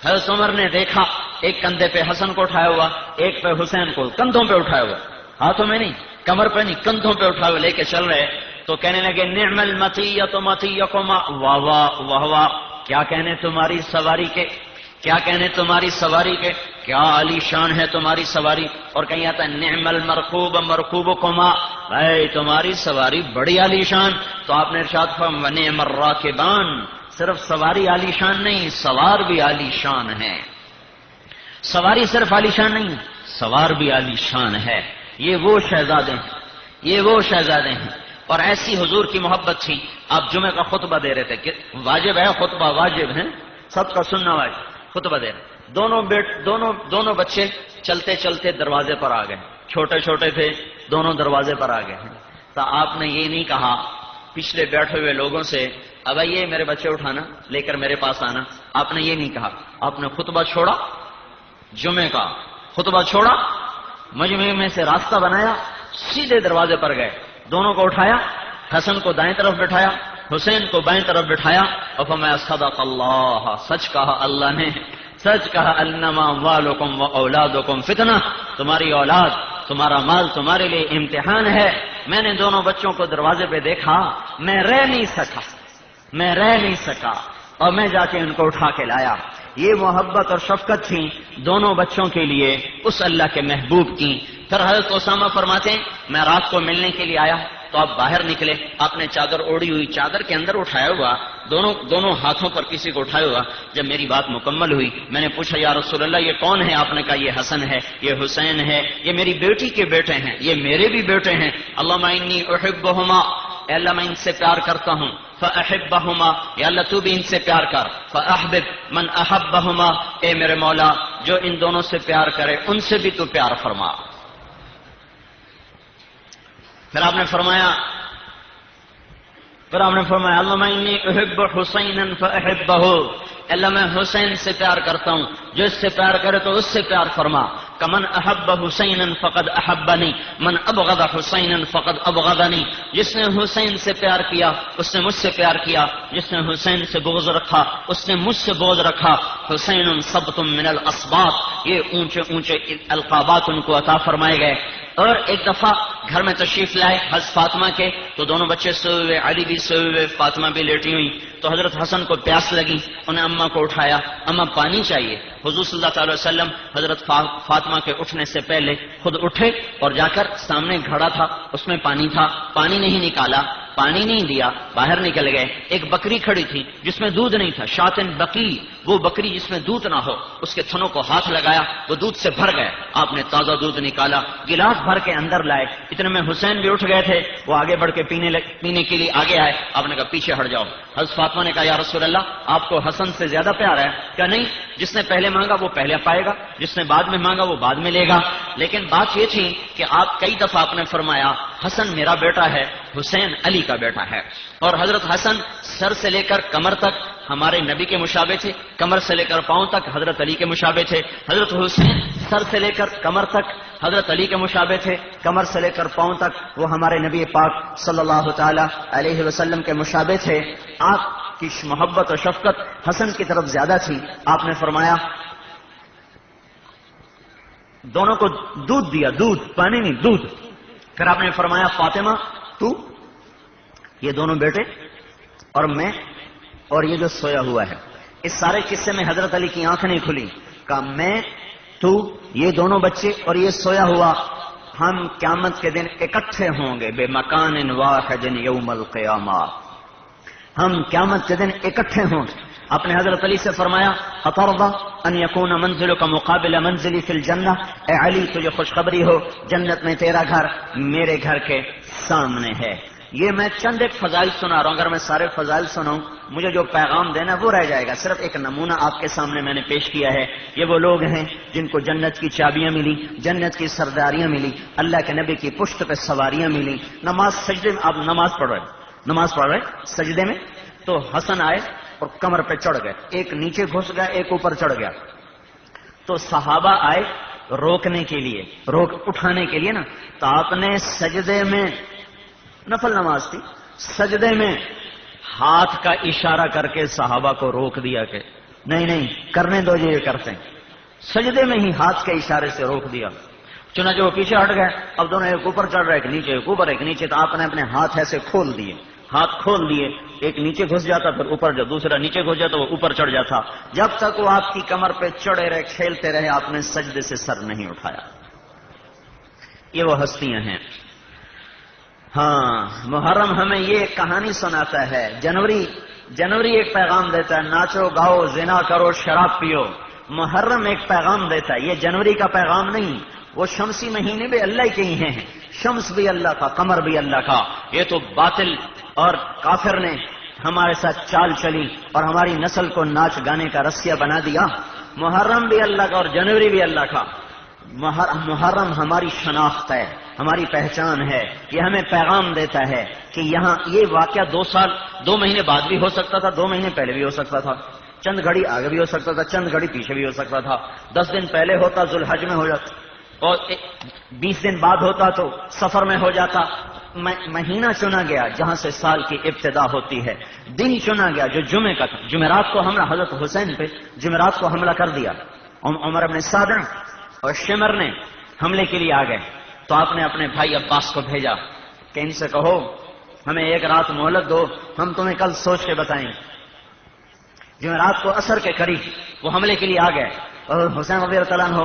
حضرت عمر نے دیکھا ایک کندھے پہ حسن کو اٹھایا ہوا، ایک پہ حسین کو، کندھوں پہ اٹھایا ہوا، ہاتھوں میں نہیں، کمر پہ نہیں، کندھوں پہ اٹھایا ہوا لے کے چل رہے، تو کہنے لگے نعم المطیۃ مطیکما، واہ واہ واہ واہ، کیا کہنے تمہاری سواری کے، کیا کہنے تمہاری سواری کے، کیا عالی شان ہے تمہاری سواری۔ اور کہیں آتا ہے نعم المرکوب مرکوبکما، اے تمہاری سواری بڑی عالی شان۔ تو آپ نے ارشاد فرمایا ونعم الراکبان، صرف سواری عالی شان نہیں، سوار بھی عالی شان ہے، سواری صرف عالی شان نہیں ہے، سوار بھی عالی شان ہے۔ یہ وہ شہزادے ہیں، یہ وہ شہزادے ہیں، اور ایسی حضور کی محبت تھی۔ آپ جمعے کا خطبہ دے رہے تھے کہ واجب ہے خطبہ، واجب ہے سب کا سننا، واجب خطبہ دے رہے، دونوں بچے چلتے چلتے دروازے پر آ گئے، چھوٹے چھوٹے تھے، دونوں دروازے پر آ گئے ہیں۔ تو آپ نے یہ نہیں کہا پچھلے بیٹھے ہوئے لوگوں سے اب یہ میرے بچے اٹھانا لے کر میرے پاس آنا، آپ نے یہ نہیں کہا، آپ نے خطبہ چھوڑا، جمعے کا خطبہ چھوڑا، مجمع میں سے راستہ بنایا، سیدھے دروازے پر گئے، دونوں کو اٹھایا، حسن کو دائیں طرف بٹھایا، حسین کو بائیں طرف بٹھایا اور فرمایا صدق اللہ، سچ کہا اللہ نے، سچ کہا انما اموالکم و اولادکم فتنہ، تمہاری اولاد تمہارا مال تمہارے لیے امتحان ہے۔ میں نے دونوں بچوں کو دروازے پہ دیکھا، میں رہ نہیں سکا اور میں جا کے ان کو اٹھا کے لایا۔ یہ محبت اور شفقت تھی دونوں بچوں کے لیے اس اللہ کے محبوب کی۔ پھر حضرت اسامہ فرماتے ہیں میں رات کو ملنے کے لیے آیا تو آپ باہر نکلے، آپ نے چادر اوڑھی ہوئی، چادر کے اندر اٹھایا ہوا، دونوں ہاتھوں پر کسی کو اٹھایا ہوا۔ جب میری بات مکمل ہوئی میں نے پوچھا یا رسول اللہ یہ کون ہے؟ آپ نے کہا یہ حسن ہے، یہ حسین ہے، یہ میری بیٹی کے بیٹے ہیں، یہ میرے بھی بیٹے ہیں۔ اللہم انی احبہما، اے اللہ میں ان سے پیار کرتا ہوں، فاحبہما، یا اللہ تو بھی ان سے پیار کر، فاحبب من احبہما، اے میرے مولا جو ان دونوں سے پیار کرے ان سے بھی تو پیار فرما۔ پھر آپ نے فرمایا اللہم انی احب حسینا فاحبہ، اللہ میں حسین سے پیار کرتا ہوں، جو اس سے پیار کرے تو اس سے پیار فرما۔ کمن احب حسینا فقد احبنی من ابغض حسینا فقد ابغضنی، جس نے حسین سے پیار کیا اس نے مجھ سے پیار کیا، جس نے حسین سے بغض رکھا اس نے مجھ سے بغض رکھا۔ حسین سبط من الاسباط، یہ اونچے اونچے القابات ان کو عطا فرمائے گئے۔ اور ایک دفعہ گھر میں تشریف لائے حضرت فاطمہ کے، تو دونوں بچے سوئے ہوئے، علی بھی سوئے ہوئے، فاطمہ بھی لیٹی ہوئی۔ تو حضرت حسن کو پیاس لگی، انہیں اماں کو اٹھایا، اماں پانی چاہیے۔ حضور صلی اللہ تعالی وسلم حضرت فاطمہ کے اٹھنے سے پہلے خود اٹھے اور جا کر سامنے گھڑا تھا اس میں پانی تھا، پانی نہیں نکالا، پانی نہیں دیا، باہر نکل گئے۔ ایک بکری کھڑی تھی جس میں دودھ نہیں تھا، شاتن بقی، وہ بکری جس میں دودھ نہ ہو، اس کے تھنوں کو ہاتھ لگایا، وہ دودھ سے بھر گئے۔ آپ نے تازہ دودھ نکالا، گلاس بھر کے اندر لائے۔ اتنے میں حسین بھی اٹھ گئے تھے، وہ آگے بڑھ کے پینے کے لیے آگے آئے۔ آپ نے کہا پیچھے ہٹ جاؤ۔ حضرت فاطمہ نے کہا یا رسول اللہ آپ کو حسن سے زیادہ پیار ہے؟ کہا نہیں، جس نے پہلے مانگا وہ پہلے پائے گا، جس نے بعد میں مانگا وہ بعد میں لے گا۔ لیکن بات یہ تھی کہ آپ کئی دفعہ آپ نے فرمایا حسن میرا بیٹا ہے، حسین علی کا بیٹا ہے۔ اور حضرت حسن سر سے لے کر کمر تک ہمارے نبی کے مشابہ تھے، کمر سے لے کر پاؤں تک حضرت علی کے مشابہ تھے۔ حضرت حسین سر سے لے کر کمر تک حضرت علی کے مشابہ تھے، کمر سے لے کر پاؤں تک وہ ہمارے نبی پاک صلی اللہ تعالی علیہ وسلم کے مشابہ تھے۔ آپ کی محبت و شفقت حسن کی طرف زیادہ تھی۔ آپ نے فرمایا دونوں کو دودھ دیا، دودھ، پانی نہیں، دودھ۔ پھر آپ نے فرمایا فاطمہ تو، یہ دونوں بیٹے اور میں اور یہ جو سویا ہوا ہے۔ اس سارے قصے میں حضرت علی کی آنکھ نہیں کھلی، کہا میں، تو، یہ دونوں بچے اور یہ سویا ہوا، ہم قیامت کے دن اکٹھے ہوں گے بے مکان واحد یوم القیامہ، ہم قیامت کے دن اکٹھے ہوں گے۔ آپ نے حضرت علی سے فرمایا اترضى ان يكون منزلك مقابل منزلي في الجنہ، اے علی تجھے خوشخبری ہو جنت میں تیرا گھر میرے گھر کے سامنے ہے۔ یہ میں چند ایک فضائل سنا رہا ہوں، اگر میں سارے فضائل سناؤں مجھے جو پیغام دینا ہے وہ رہ جائے گا۔ صرف ایک نمونہ آپ کے سامنے میں نے پیش کیا ہے۔ یہ وہ لوگ ہیں جن کو جنت کی چابیاں ملی، جنت کی سرداریاں ملی، اللہ کے نبی کی پشت پہ سواریاں ملی۔ نماز سجدے میں، آپ نماز پڑھ رہے سجدے میں، تو حسن آئے اور کمر پہ چڑھ گئے، ایک نیچے گھس گیا ایک اوپر چڑھ گیا۔ تو صحابہ آئے روکنے کے لیے، اٹھانے کے لیے نا، تو آپ نے سجدے میں، نفل نماز تھی، سجدے میں ہاتھ کا اشارہ کر کے صحابہ کو روک دیا کہ نہیں کرنے دو، یہ کرتے ہیں۔ سجدے میں ہی ہاتھ کے اشارے سے روک دیا، چنانچہ وہ پیچھے ہٹ گئے۔ اب دونوں ایک اوپر چڑھ رہے، ایک نیچے، ایک اوپر ایک نیچے، تو آپ نے اپنے ہاتھ ایسے کھول دیے، ہاتھ کھول دیے، ایک نیچے گھس جاتا پھر اوپر جب دوسرا نیچے گھس جاتا وہ اوپر چڑھ جاتا، جب تک وہ آپ کی کمر پہ چڑھے رہے، کھیلتے رہے، آپ نے سجدے سے سر نہیں اٹھایا۔ یہ وہ ہستیاں ہیں۔ ہاں، محرم ہمیں یہ کہانی سناتا ہے، جنوری ایک پیغام دیتا ہے ناچو گاؤ زنا کرو شراب پیو۔ محرم ایک پیغام دیتا ہے، یہ جنوری کا پیغام نہیں۔ وہ شمسی مہینے بھی اللہ کے ہی ہیں، شمس بھی اللہ کا، قمر بھی اللہ کا۔ یہ تو باطل اور کافر نے ہمارے ساتھ چال چلی اور ہماری نسل کو ناچ گانے کا رسیا بنا دیا۔ محرم بھی اللہ کا اور جنوری بھی اللہ کا۔ محرم ہماری شناخت ہے، ہماری پہچان ہے، یہ ہمیں پیغام دیتا ہے کہ یہاں یہ واقعہ 2 مہینے بعد بھی ہو سکتا تھا، 2 مہینے پہلے بھی ہو سکتا تھا، چند گھڑی آگے بھی ہو سکتا تھا، چند گھڑی پیچھے بھی ہو سکتا تھا، 10 دن پہلے ہوتا ذوالحج میں ہو جاتا، اور 20 دن بعد ہوتا تو سفر میں ہو جاتا، مہینہ چنا گیا جہاں سے سال کی ابتدا ہوتی ہے، دن چنا گیا جو جمعے کا تھا۔ جمعرات کو حملہ، حضرت حسین پہ جمعرات کو حملہ کر دیا۔ عمر بن سعد اور شمر نے حملے کے لیے آ گئے، تو آپ نے اپنے بھائی عباس کو بھیجا کہ ان سے کہو ہمیں ایک رات مہلت دو، ہم تمہیں کل سوچ کے بتائیں۔ جمعرات کو عصر کے قریب وہ حملے کے لیے آ گئے، اور حسین رضی اللہ عنہ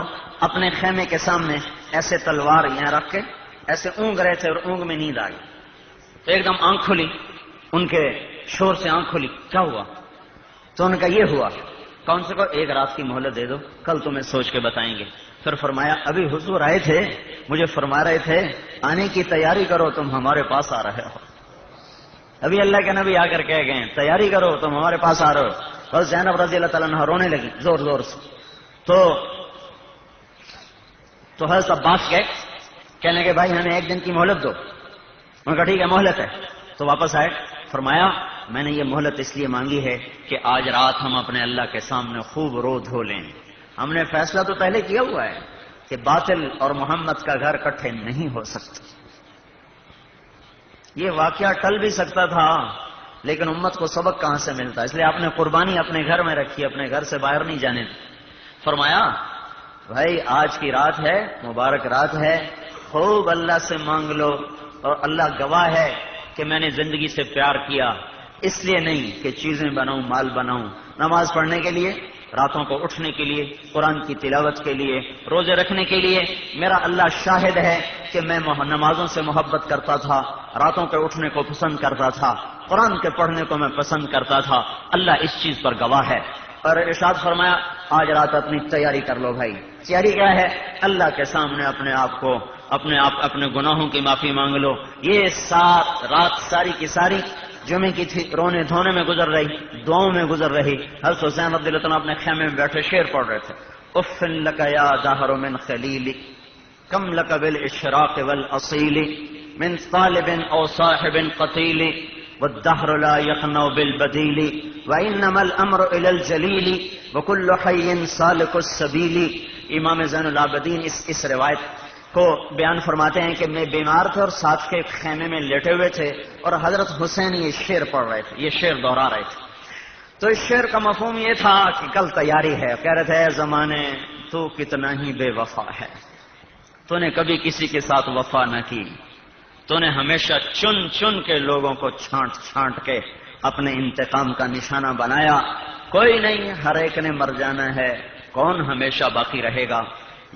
اپنے خیمے کے سامنے ایسے تلوار یہاں رکھ کے ایسے اونگ رہے تھے، اور اونگ میں نیند آ گئی، تو ایک دم آنکھ کھلی، ان کے شور سے آنکھ کھلی، کیا ہوا؟ تو ان کا یہ ہوا، کون سے کو ایک رات کی مہلت دے دو، کل تمہیں سوچ کے بتائیں گے۔ پھر فرمایا ابھی حضور آئے تھے، مجھے فرما رہے تھے آنے کی تیاری کرو، تم ہمارے پاس آ رہے ہو۔ ابھی اللہ کے نبی آ کر کہہ گئے تیاری کرو، تم ہمارے پاس آ رہے ہو۔ اور زینب رضی اللہ تعالیٰ عنہ رونے لگی زور زور سے۔ تو حضرت عباس گئے، کہنے کے بھائی ہمیں ایک دن کی مہلت دو۔ انہوں نے کہا ٹھیک ہے مہلت ہے۔ تو واپس آئے، فرمایا میں نے یہ مہلت اس لیے مانگی ہے کہ آج رات ہم اپنے اللہ کے سامنے خوب رو دھو لیں۔ ہم نے فیصلہ تو پہلے کیا ہوا ہے کہ باطل اور محمد کا گھر اکٹھے نہیں ہو سکتے۔ یہ واقعہ ٹل بھی سکتا تھا، لیکن امت کو سبق کہاں سے ملتا، اس لیے آپ نے قربانی اپنے گھر میں رکھی، اپنے گھر سے باہر نہیں جانے دی۔ فرمایا بھائی آج کی رات ہے، مبارک رات ہے، خوب اللہ سے مانگ لو، اور اللہ گواہ ہے کہ میں نے زندگی سے پیار کیا، اس لیے نہیں کہ چیزیں بناؤں، مال بناؤں، نماز پڑھنے کے لیے، راتوں کو اٹھنے کے لیے، قرآن کی تلاوت کے لیے، روزے رکھنے کے لیے۔ میرا اللہ شاہد ہے کہ میں نمازوں سے محبت کرتا تھا، راتوں کے اٹھنے کو پسند کرتا تھا، قرآن کے پڑھنے کو میں پسند کرتا تھا، اللہ اس چیز پر گواہ ہے۔ اور ارشاد فرمایا آج رات اپنی تیاری کر لو بھائی۔ تیاری کیا ہے؟ اللہ کے سامنے اپنے گناہوں کی معافی مانگ لو۔ یہ رات ساری کی ساری جمعے کی تھی، رونے دھونے میں گزر رہی، دعاؤں میں گزر رہی۔ حضرت حسین رضی اللہ عنہ اپنے خیمے میں بیٹھے شعر پڑھ رہے تھے، اف لک یا دہر من خلیل کم لک بالاشراق والاصیل من طالب او صاحب قتیل والدهر لا يخنو بالبديل وانما الامر الى الجليل وكل حي سالك السبيل۔ امام زین العابدین اس روایت کو بیان فرماتے ہیں کہ میں بیمار تھے اور ساتھ کے خیمے میں لیٹے ہوئے تھے، اور حضرت حسین یہ شعر پڑھ رہے تھے، یہ شعر دہرا رہے تھے۔ تو اس شعر کا مفہوم یہ تھا کہ کل تیاری ہے۔ کہہ رہے تھے اے زمانے تو کتنا ہی بے وفا ہے، تو نے کبھی کسی کے ساتھ وفا نہ کی، تو نے ہمیشہ چن چن کے لوگوں کو چھانٹ چھانٹ کے اپنے انتقام کا نشانہ بنایا۔ کوئی نہیں، ہر ایک نے مر جانا ہے، کون ہمیشہ باقی رہے گا۔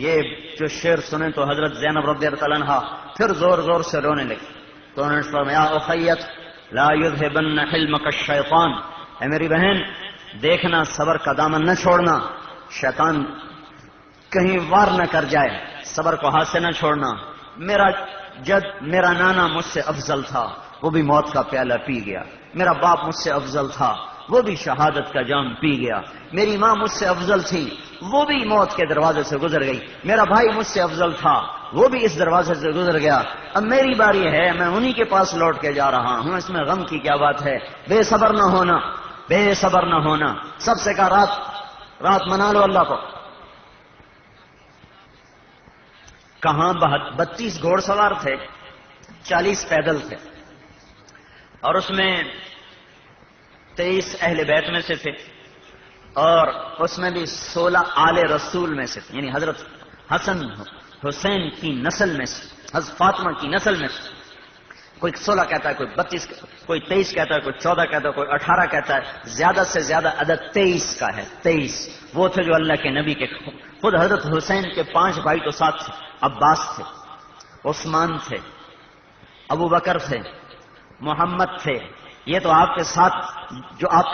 یہ جو شعر سنے تو حضرت زینب رضی اللہ عنہ پھر زور زور سے رونے لگی۔ تو انہوں نے فرمایا اخیت لا یذهبن حلمک الشیطان، اے میری بہن دیکھنا صبر کا دامن نہ چھوڑنا، شیطان کہیں وار نہ کر جائے، صبر کو ہاتھ سے نہ چھوڑنا۔ میرا نانا مجھ سے افضل تھا، وہ بھی موت کا پیالہ پی گیا۔ میرا باپ مجھ سے افضل تھا، وہ بھی شہادت کا جام پی گیا۔ میری ماں مجھ سے افضل تھی، وہ بھی موت کے دروازے سے گزر گئی۔ میرا بھائی مجھ سے افضل تھا، وہ بھی اس دروازے سے گزر گیا۔ اب میری باری ہے، میں انہی کے پاس لوٹ کے جا رہا ہوں، اس میں غم کی کیا بات ہے؟ بے صبر نہ ہونا، بے صبر نہ ہونا۔ سب سے کہا رات منا لو اللہ کو۔ کہاں 32 گھوڑ سوار تھے، 40 پیدل تھے، اور اس میں 23 اہل بیت میں سے تھے، اور اس میں بھی 16 آل رسول میں سے تھے، یعنی حضرت حسن حسین کی نسل میں سے، حضرت فاطمہ کی نسل میں سے۔ کوئی 16 کہتا ہے، کوئی 32، کوئی 23 کہتا ہے، کوئی 14 کہتا ہے، کوئی 18 کہتا ہے۔ زیادہ سے زیادہ عدد 23 کا ہے، 23 وہ تھے جو اللہ کے نبی کے خود حضرت حسین کے 5 بھائی تو ساتھ تھے، عباس تھے، عثمان تھے، ابو بکر تھے، محمد تھے، یہ تو آپ کے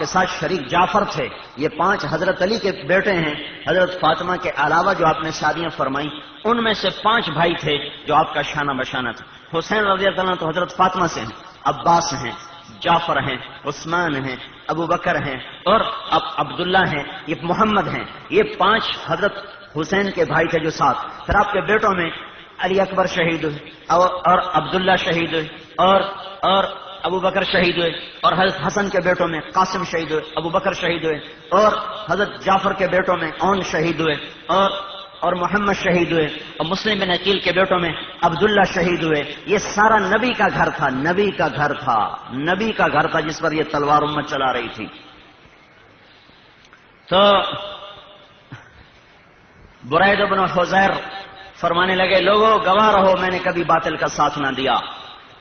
ساتھ شریک جعفر تھے، یہ 5 حضرت علی کے بیٹے ہیں۔ حضرت فاطمہ کے علاوہ جو آپ نے شادیاں فرمائیں ان میں سے 5 بھائی تھے جو آپ کا شانہ بشانہ تھا۔ حسین رضی اللہ عنہ تو حضرت فاطمہ سے ہیں، عباس ہیں، جعفر ہیں، عثمان ہیں، ابو بکر ہیں، اور اب عبداللہ ہیں، یہ محمد ہیں۔ یہ 5 حضرت حسین کے بھائی تھے جو ساتھ۔ پھر آپ کے بیٹوں میں علی اکبر شہید ہوئے، اور عبداللہ شہید ہوئے، اور ابو بکر شہید ہوئے، اور حضرت حسن کے بیٹوں میں قاسم شہید ہوئے، ابو بکر شہید ہوئے، اور حضرت جعفر کے بیٹوں میں اون شہید ہوئے، اور اور محمد شہید ہوئے، اور مسلم بن عقیل کے بیٹوں میں عبداللہ شہید ہوئے. یہ سارا نبی کا گھر تھا، نبی کا گھر تھا، نبی کا گھر تھا جس پر یہ تلوار امت چلا رہی تھی. تو برید بن حذیر فرمانے لگے لوگوں گواہ رہو میں نے کبھی باطل کا ساتھ نہ دیا.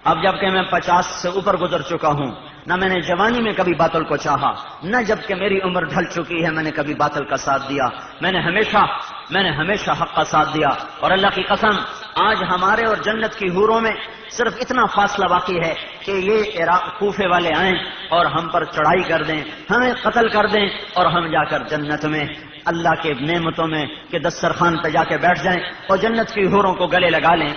اب جب کہ میں 50 سے اوپر گزر چکا ہوں، نہ میں نے جوانی میں کبھی باطل کو چاہا، نہ جب کہ میری عمر ڈھل چکی ہے میں نے کبھی باطل کا ساتھ دیا. میں نے ہمیشہ حق کا ساتھ دیا. اور اللہ کی قسم آج ہمارے اور جنت کی حوروں میں صرف اتنا فاصلہ باقی ہے کہ یہ کوفے والے آئیں اور ہم پر چڑھائی کر دیں، ہمیں قتل کر دیں، اور ہم جا کر جنت میں اللہ کے نعمتوں میں کہ دسترخوان پہ جا کے بیٹھ جائیں اور جنت کی حوروں کو گلے لگا لیں.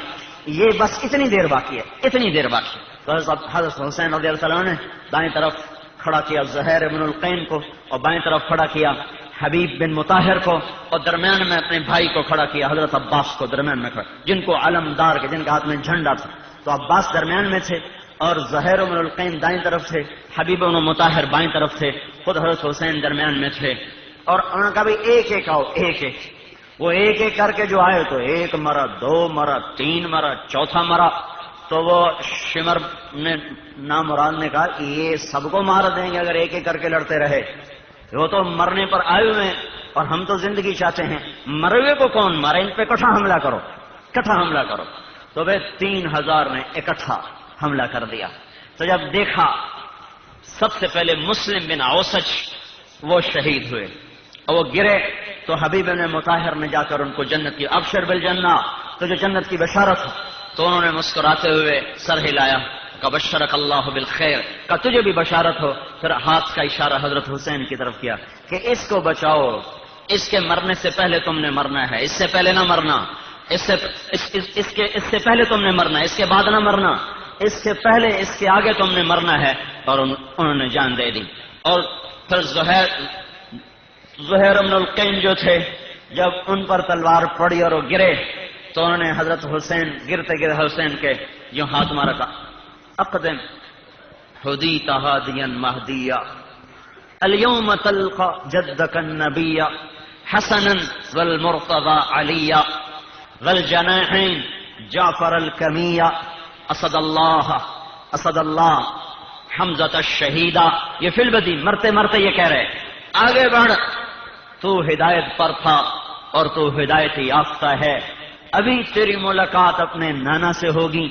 یہ بس اتنی دیر باقی ہے، اتنی دیر باقی ہے. تو حضرت حسین رضی اللہ عنہ نے دائیں طرف کھڑا کیا زہیر بن القین کو، اور بائیں طرف کھڑا کیا حبیب بن مطہر کو، اور درمیان میں اپنے بھائی کو کھڑا کیا حضرت عباس کو درمیان میں کھڑا، جن کو علمدار کے جن کے ہاتھ میں جھنڈا تھا. تو عباس درمیان میں تھے اور زہیر بن القین دائیں طرف تھے، حبیب بن مطہر بائیں طرف تھے، خود حضرت حسین درمیان میں تھے. اور انہوں نے کہا بھی ایک ایک آؤ، ایک ایک. وہ ایک ایک کر کے جو آئے تو ایک مرا، دو مرا، تین مرا، چوتھا مرا. تو وہ شمر نے نامراد نے کہا کہ یہ سب کو مار دیں گے اگر ایک ایک کر کے لڑتے رہے. وہ تو مرنے پر آئے ہوئے ہیں اور ہم تو زندگی چاہتے ہیں، مرے ہوئے کو کون مارے، ان پہ اکٹھا حملہ کرو، اکٹھا حملہ کرو. تو وہ 3000 نے اکٹھا حملہ کر دیا. تو جب دیکھا سب سے پہلے مسلم بن اوسج وہ شہید ہوئے اور وہ گرے. تو حبیب بن مطہر نے جا کر ان کو جنت کی ابشر بالجنہ، تو جو جنت کی بشارت ہو. تو انہوں نے مسکراتے ہوئے سر ہلایا کہ بشرک اللہ بالخیر، کہ تجھے بھی بشارت ہو. پھر ہاتھ کا اشارہ حضرت حسین کی طرف کیا کہ اس کو بچاؤ، اس کے مرنے سے پہلے تم نے مرنا ہے، اس سے پہلے نہ مرنا، اس سے پہلے تم نے مرنا، اس کے بعد نہ مرنا، اس سے پہلے اس کے آگے تم نے مرنا ہے. اور انہوں نے جان دے دی. اور پھر زہیر بن القین جو تھے جب ان پر تلوار پڑی اور وہ گرے تو انہوں نے حضرت حسین گرتے گرتے حسین کے یوں ہاتھ مارا تھا. اقدم حدیت ہادیا مہدیا اليوم تلقى جدك النبي حسنا والمرتضى عليا والجناحين جعفر الكمية اسد اللہ حمزة الشہیدہ. یہ فی البدی مرتے مرتے یہ کہہ رہے آگے بڑھ، تو ہدایت پر تھا اور تو ہدایت یافتہ ہے. ابھی تیری ملاقات اپنے نانا سے ہوگی،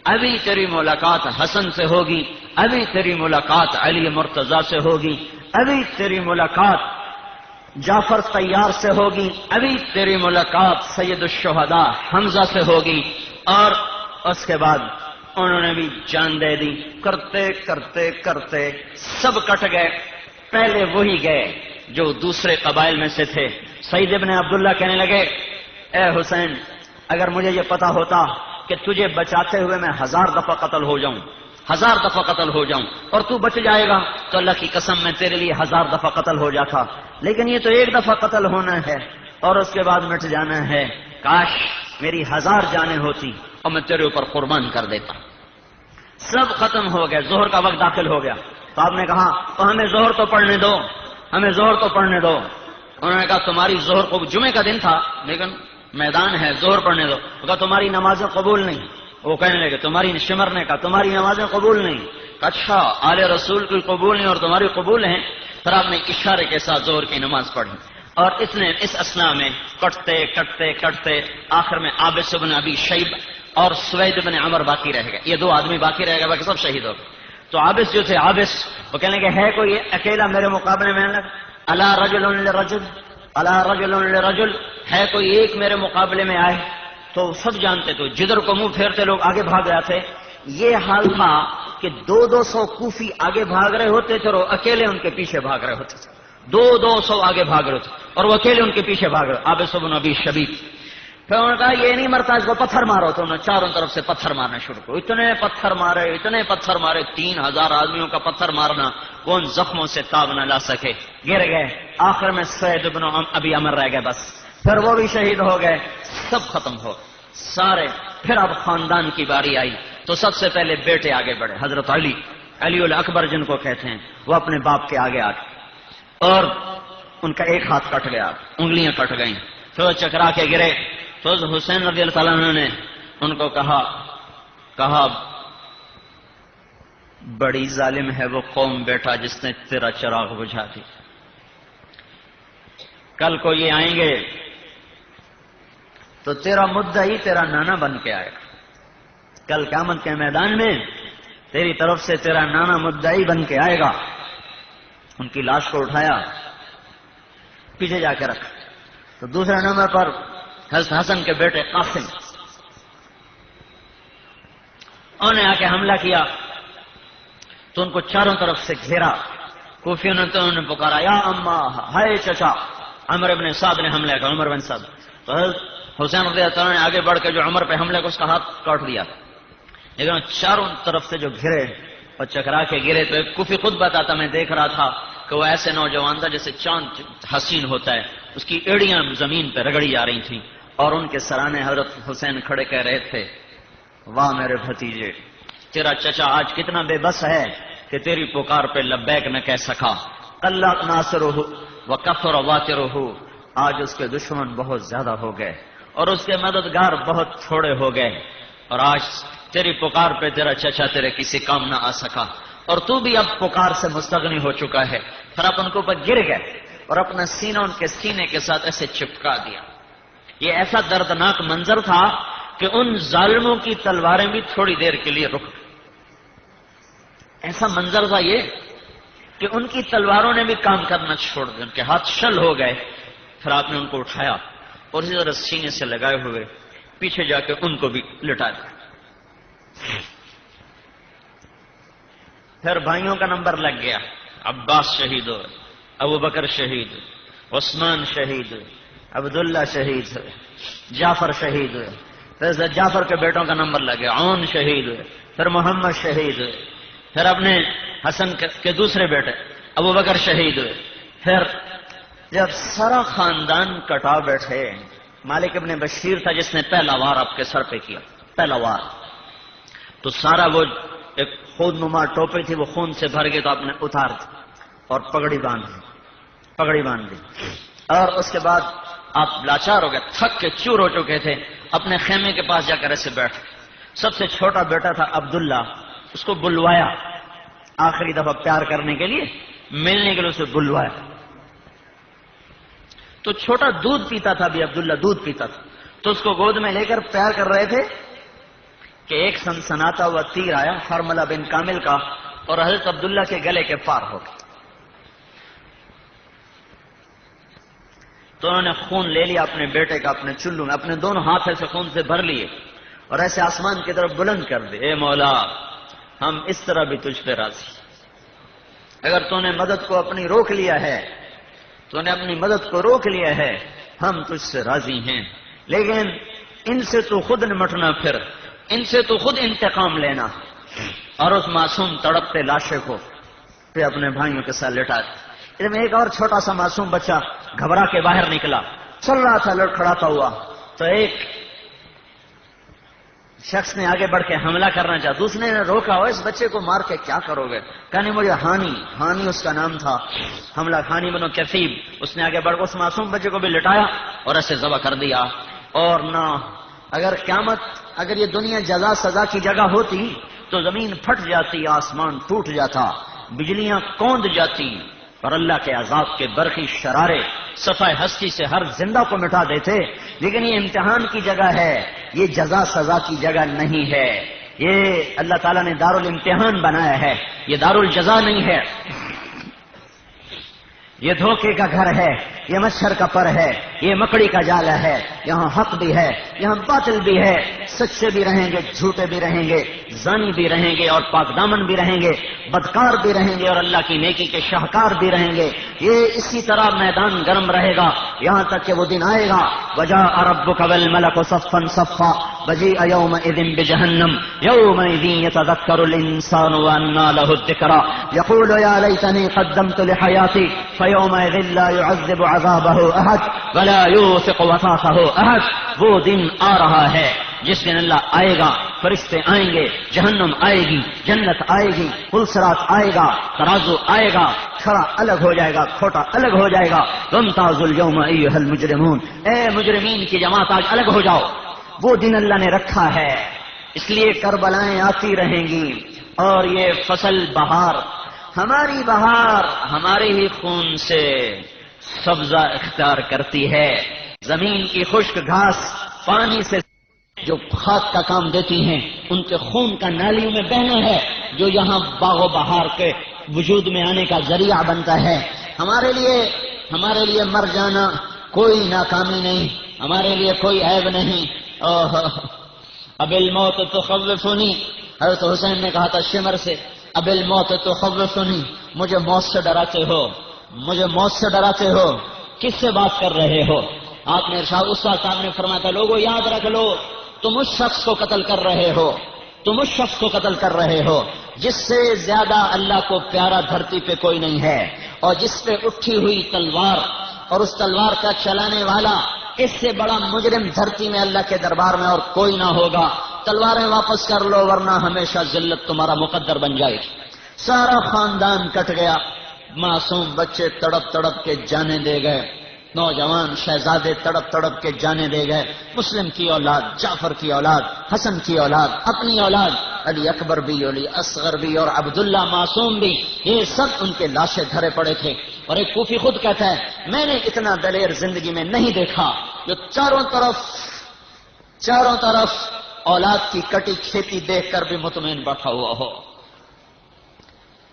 ابھی تیری ملاقات حسن سے ہوگی، ابھی تیری ملاقات علی مرتضی سے ہوگی، ابھی تیری ملاقات جعفر طیار سے ہوگی، ابھی تیری ملاقات سید الشہداء حمزہ سے ہوگی. اور اس کے بعد انہوں نے بھی جان دے دی. کرتے کرتے کرتے سب کٹ گئے. پہلے وہی گئے جو دوسرے قبائل میں سے تھے. سعید ابن عبداللہ کہنے لگے اے حسین اگر مجھے یہ پتا ہوتا کہ تجھے بچاتے ہوئے میں 1000 دفعہ قتل ہو جاؤں، 1000 دفعہ قتل ہو جاؤں اور تو بچ جائے گا تو اللہ کی قسم میں تیرے لیے 1000 دفعہ قتل ہو جاتا. لیکن یہ تو ایک دفعہ قتل ہونا ہے اور اس کے بعد مٹ جانا ہے. کاش میری 1000 جانیں ہوتی اور میں تیرے اوپر قربان کر دیتا. سب ختم ہو گئے. ظہر کا وقت داخل ہو گیا تو آپ نے کہا تو ہمیں ظہر تو پڑھنے دو، ہمیں ظہر تو پڑھنے دو. انہوں نے کہا تمہاری ظہر کو جمعے کا دن تھا لیکن میدان ہے، ظہر پڑھنے دو. کہا تمہاری نمازیں قبول نہیں. وہ کہنے لگے تمہاری شمر نے کہا تمہاری نمازیں قبول نہیں. اچھا آل رسول کی قبول نہیں اور تمہاری قبول ہیں. پھر آپ نے اشارے کے ساتھ ظہر کی نماز پڑھی اور اس نے اس اسنا میں کٹتے کٹتے کٹتے آخر میں عابس بن ابی شیب اور سوید بن عمر باقی رہ گئے. یہ 2 آدمی باقی رہ گئے، باقی سب شہید ہو گئے. تو عابس جو تھے عابس وہ کہنے لگے ہے کوئی اکیلا میرے مقابلے میں الا رجل لرجل، الا رجل لرجل، ہے کوئی ایک میرے مقابلے میں آئے. تو سب جانتے تو جدھر کو منہ پھیرتے لوگ آگے بھاگ رہے تھے. یہ حال تھا کہ 200 کوفی آگے بھاگ رہے ہوتے تھے اور وہ اکیلے ان کے پیچھے بھاگ رہے ہوتے تھے. 200 آگے بھاگ رہے تھے اور وہ اکیلے ان کے پیچھے بھاگ رہے. عابس بن ابی شبیب. پھر انہوں نے کہا یہ نہیں مرتا، اس کو پتھر مارو. تو انہوں نے چاروں طرف سے پتھر مارنا شروع کیا. اتنے پتھر مارے، اتنے پتھر مارے، 3000 آدمیوں کا پتھر مارنا وہ ان زخموں سے تاب نہ لا سکے، گر گئے. آخر میں سید بن ابی عمر رہ گئے بس. پھر وہ بھی شہید ہو گئے. سب ختم ہو سارے. پھر اب خاندان کی باری آئی تو سب سے پہلے بیٹے آگے بڑھے. حضرت علی الاکبر جن کو کہتے ہیں، وہ اپنے باپ کے آگے آ گئے اور ان کا ایک ہاتھ کٹ گیا، انگلیاں کٹ گئیں. تو چکرا کے گرے تو حسین رضی اللہ تعالیٰ عنہ نے ان کو کہا بڑی ظالم ہے وہ قوم بیٹا جس نے تیرا چراغ بجھا دی. کل کو یہ آئیں گے تو تیرا مدعی تیرا نانا بن کے آئے گا. کل قیامت کے میدان میں تیری طرف سے تیرا نانا مدعی بن کے آئے گا. ان کی لاش کو اٹھایا, پیچھے جا کے رکھا. تو دوسرے نمبر پر حضرت حسن کے بیٹے قاسم, انہوں نے آ کے حملہ کیا تو ان کو چاروں طرف سے گھیرا. کوفیوں نے تو انہوں نے پکارا یا اما, ہائے چچا. عمر بن سعد نے حملہ کیا, عمر بن سعد. تو حضرت حسین رضی اللہ عنہ نے آگے بڑھ کے جو عمر پہ حملے کو اس کا ہاتھ کاٹ دیا, لیکن چاروں طرف سے جو گھرے اور چکرا کے گرے. تو ایک کوفی خود بتاتا, میں دیکھ رہا تھا کہ وہ ایسے نوجوان تھا جیسے چاند حسین ہوتا ہے, اس کی ایڑیاں زمین پہ رگڑی جا رہی تھیں اور ان کے سرانے حضرت حسین کھڑے کہہ رہے تھے واہ میرے بھتیجے, تیرا چچا آج کتنا بے بس ہے کہ تیری پکار پہ لبیک نہ کہہ سکا. اللہ ناصرہ وکفر واترہ, آج اس کے دشمن بہت زیادہ ہو گئے اور اس کے مددگار بہت تھوڑے ہو گئے, اور آج تیری پکار پہ تیرا چچا تیرے کسی کام نہ آ سکا, اور تو بھی اب پکار سے مستغنی ہو چکا ہے. پھر آپ ان کے اوپر گر گئے اور اپنا سینہ ان کے سینے کے ساتھ ایسے چپکا دیا. یہ ایسا دردناک منظر تھا کہ ان ظالموں کی تلواریں بھی تھوڑی دیر کے لیے رک. ایسا منظر تھا یہ کہ ان کی تلواروں نے بھی کام کرنا چھوڑ دیا, ان کے ہاتھ شل ہو گئے. پھر آپ نے ان کو اٹھایا اور اسی طرح سینے سے لگائے ہوئے پیچھے جا کے ان کو بھی لٹا دیا. پھر بھائیوں کا نمبر لگ گیا. عباس شہید ہوئے, ابو بکر شہید ہوئے, عثمان شہید ہوئے, عبداللہ شہید ہوئے, جعفر شہید ہوئے. پھر جعفر کے بیٹوں کا نمبر لگ گیا, عون شہید ہوئے, پھر محمد شہید ہوئے, پھر اپنے حسن کے دوسرے بیٹے ابو بکر شہید ہوئے. پھر جب سارا خاندان کٹا بیٹھے, مالک ابن بشیر تھا جس نے پہلا وار آپ کے سر پہ کیا, پہلا وار. تو سارا وہ ایک خود نما ٹوپی تھی وہ خون سے بھر گئی, تو آپ نے اتار دی اور پگڑی باندھ دی. اور اس کے بعد آپ لاچار ہو گئے, تھک کے چور ہو چکے تھے. اپنے خیمے کے پاس جا کر ایسے بیٹھ. سب سے چھوٹا بیٹا تھا عبداللہ, اس کو بلوایا آخری دفعہ پیار کرنے کے لیے, ملنے کے لیے اسے بلوایا. تو چھوٹا دودھ پیتا تھا, بھی عبداللہ دودھ پیتا تھا, تو اس کو گود میں لے کر پیار کر رہے تھے کہ ایک سنسناتا ہوا تیر آیا حرملہ بن کامل کا اور حضرت عبداللہ کے گلے کے پار ہو گیا. تو انہوں نے خون لے لیا اپنے بیٹے کا اپنے چلو میں, اپنے دونوں ہاتھ ایسے خون سے بھر لیے اور ایسے آسمان کی طرف بلند کر دے, اے مولا ہم اس طرح بھی تجھ پہ راضی. اگر تو نے مدد کو اپنی روک لیا ہے, تو نے اپنی مدد کو روک لیا ہے, ہم تجھ سے راضی ہیں. لیکن ان سے تو خود نمٹنا, پھر ان سے تو خود انتقام لینا. اور اس معصوم تڑپتے لاشے کو پھر اپنے بھائیوں کے ساتھ لٹا دیا. اس میں ایک اور چھوٹا سا معصوم بچہ گھبرا کے باہر نکلا, چل رہا تھا لڑکھڑاتا ہوا. تو ایک شخص نے آگے بڑھ کے حملہ کرنا چاہا, دوسرے نے روکا, ہو اس بچے کو مار کے کیا کرو گے؟ کہنے مجھے ہانی اس کا نام تھا, حملہ ہانی بنو کثیب. اس نے آگے بڑھ کے اس معصوم بچے کو بھی لٹایا اور ایسے ذبح کر دیا. اور نہ اگر قیامت, اگر یہ دنیا جزا سزا کی جگہ ہوتی تو زمین پھٹ جاتی, آسمان ٹوٹ جاتا, بجلیاں کوند جاتی, اور اللہ کے عذاب کے برقی شرارے صفائے ہستی سے ہر زندہ کو مٹا دیتے. لیکن یہ امتحان کی جگہ ہے, یہ جزا سزا کی جگہ نہیں ہے. یہ اللہ تعالیٰ نے دارالامتحان بنایا ہے, یہ دارالجزا نہیں ہے. یہ دھوکے کا گھر ہے, یہ مچھر کا پر ہے, یہ مکڑی کا جالا ہے. یہاں حق بھی ہے, یہاں باطل بھی ہے, سچے بھی رہیں گے, جھوٹے بھی رہیں گے, زانی بھی رہیں گے اور پاک دامن بھی رہیں گے, بدکار بھی رہیں گے اور اللہ کی نیکی کے شاہکار بھی رہیں گے. یہ اسی طرح میدان گرم رہے گا یہاں تک کہ وہ دن آئے گا. وجاء ربک والملک صفا صفا وجیء یومئذ بجہنم یومئذ یتذکر الانسان وانى له الذکری یقول یا لیتنی قدمت لحیاتی فیومئذ لا يعذب عذابه احد ولا يوثق وثاقه احد. وہ دن آ رہا ہے جس دن اللہ آئے گا فرشتے آئیں گے، جہنم آئے گی، جنت آئے گی، پلسرات آئے گا، ترازو آئے گا، کھڑا الگ ہو جائے گا، کھوٹا الگ ہو جائے گا۔ وامتازوا اليوم ایھا المجرمون، اے مجرمین کی جماعت آج الگ ہو جاؤ۔ وہ دن اللہ نے رکھا ہے، اس لیے کربلائیں آتی رہیں گی، اور یہ فصل بہار، ہماری بہار ہمارے ہی خون سے سبزہ اختیار کرتی ہے۔ زمین کی خشک گھاس پانی سے جو کھاد کا کام دیتی ہیں، ان کے خون کا نالیوں میں بہنا ہے، جو یہاں باغ و بہار کے وجود میں آنے کا ذریعہ بنتا ہے۔ ہمارے لیے مر جانا کوئی ناکامی نہیں، ہمارے لیے کوئی عیب نہیں۔ اب الموت تخوفنی، حضرت حسین نے کہا تھا شمر سے، اب الموت تخوفنی، مجھے موت سے ڈراتے ہو، مجھے موت سے ڈراتے ہو، کس سے بات کر رہے ہو؟ آپ نے ارشاد اس وقت آپ نے فرمایا تھا لوگوں یاد رکھ لو، تم اس شخص کو قتل کر رہے ہو، تم اس شخص کو قتل کر رہے ہو جس سے زیادہ اللہ کو پیارا دھرتی پہ کوئی نہیں ہے، اور جس پہ اٹھی ہوئی تلوار اور اس تلوار کا چلانے والا، اس سے بڑا مجرم دھرتی میں اللہ کے دربار میں اور کوئی نہ ہوگا۔ تلواریں واپس کر لو ورنہ ہمیشہ ذلت تمہارا مقدر بن جائے گی۔ سارا خاندان کٹ گیا، معصوم بچے تڑپ تڑپ کے جانے دے گئے، نوجوان شہزادے تڑپ تڑپ کے جانے دے گئے، مسلم کی اولاد، جعفر کی اولاد، حسن کی اولاد، اپنی اولاد، علی اکبر بھی، علی اصغر بھی، اور عبداللہ معصوم بھی، یہ سب ان کے لاشیں دھرے پڑے تھے۔ اور ایک کوفی خود کہتا ہے میں نے اتنا دلیر زندگی میں نہیں دیکھا جو چاروں طرف اولاد کی کٹی کھیتی دیکھ کر بھی مطمئن بیٹھا ہوا ہو،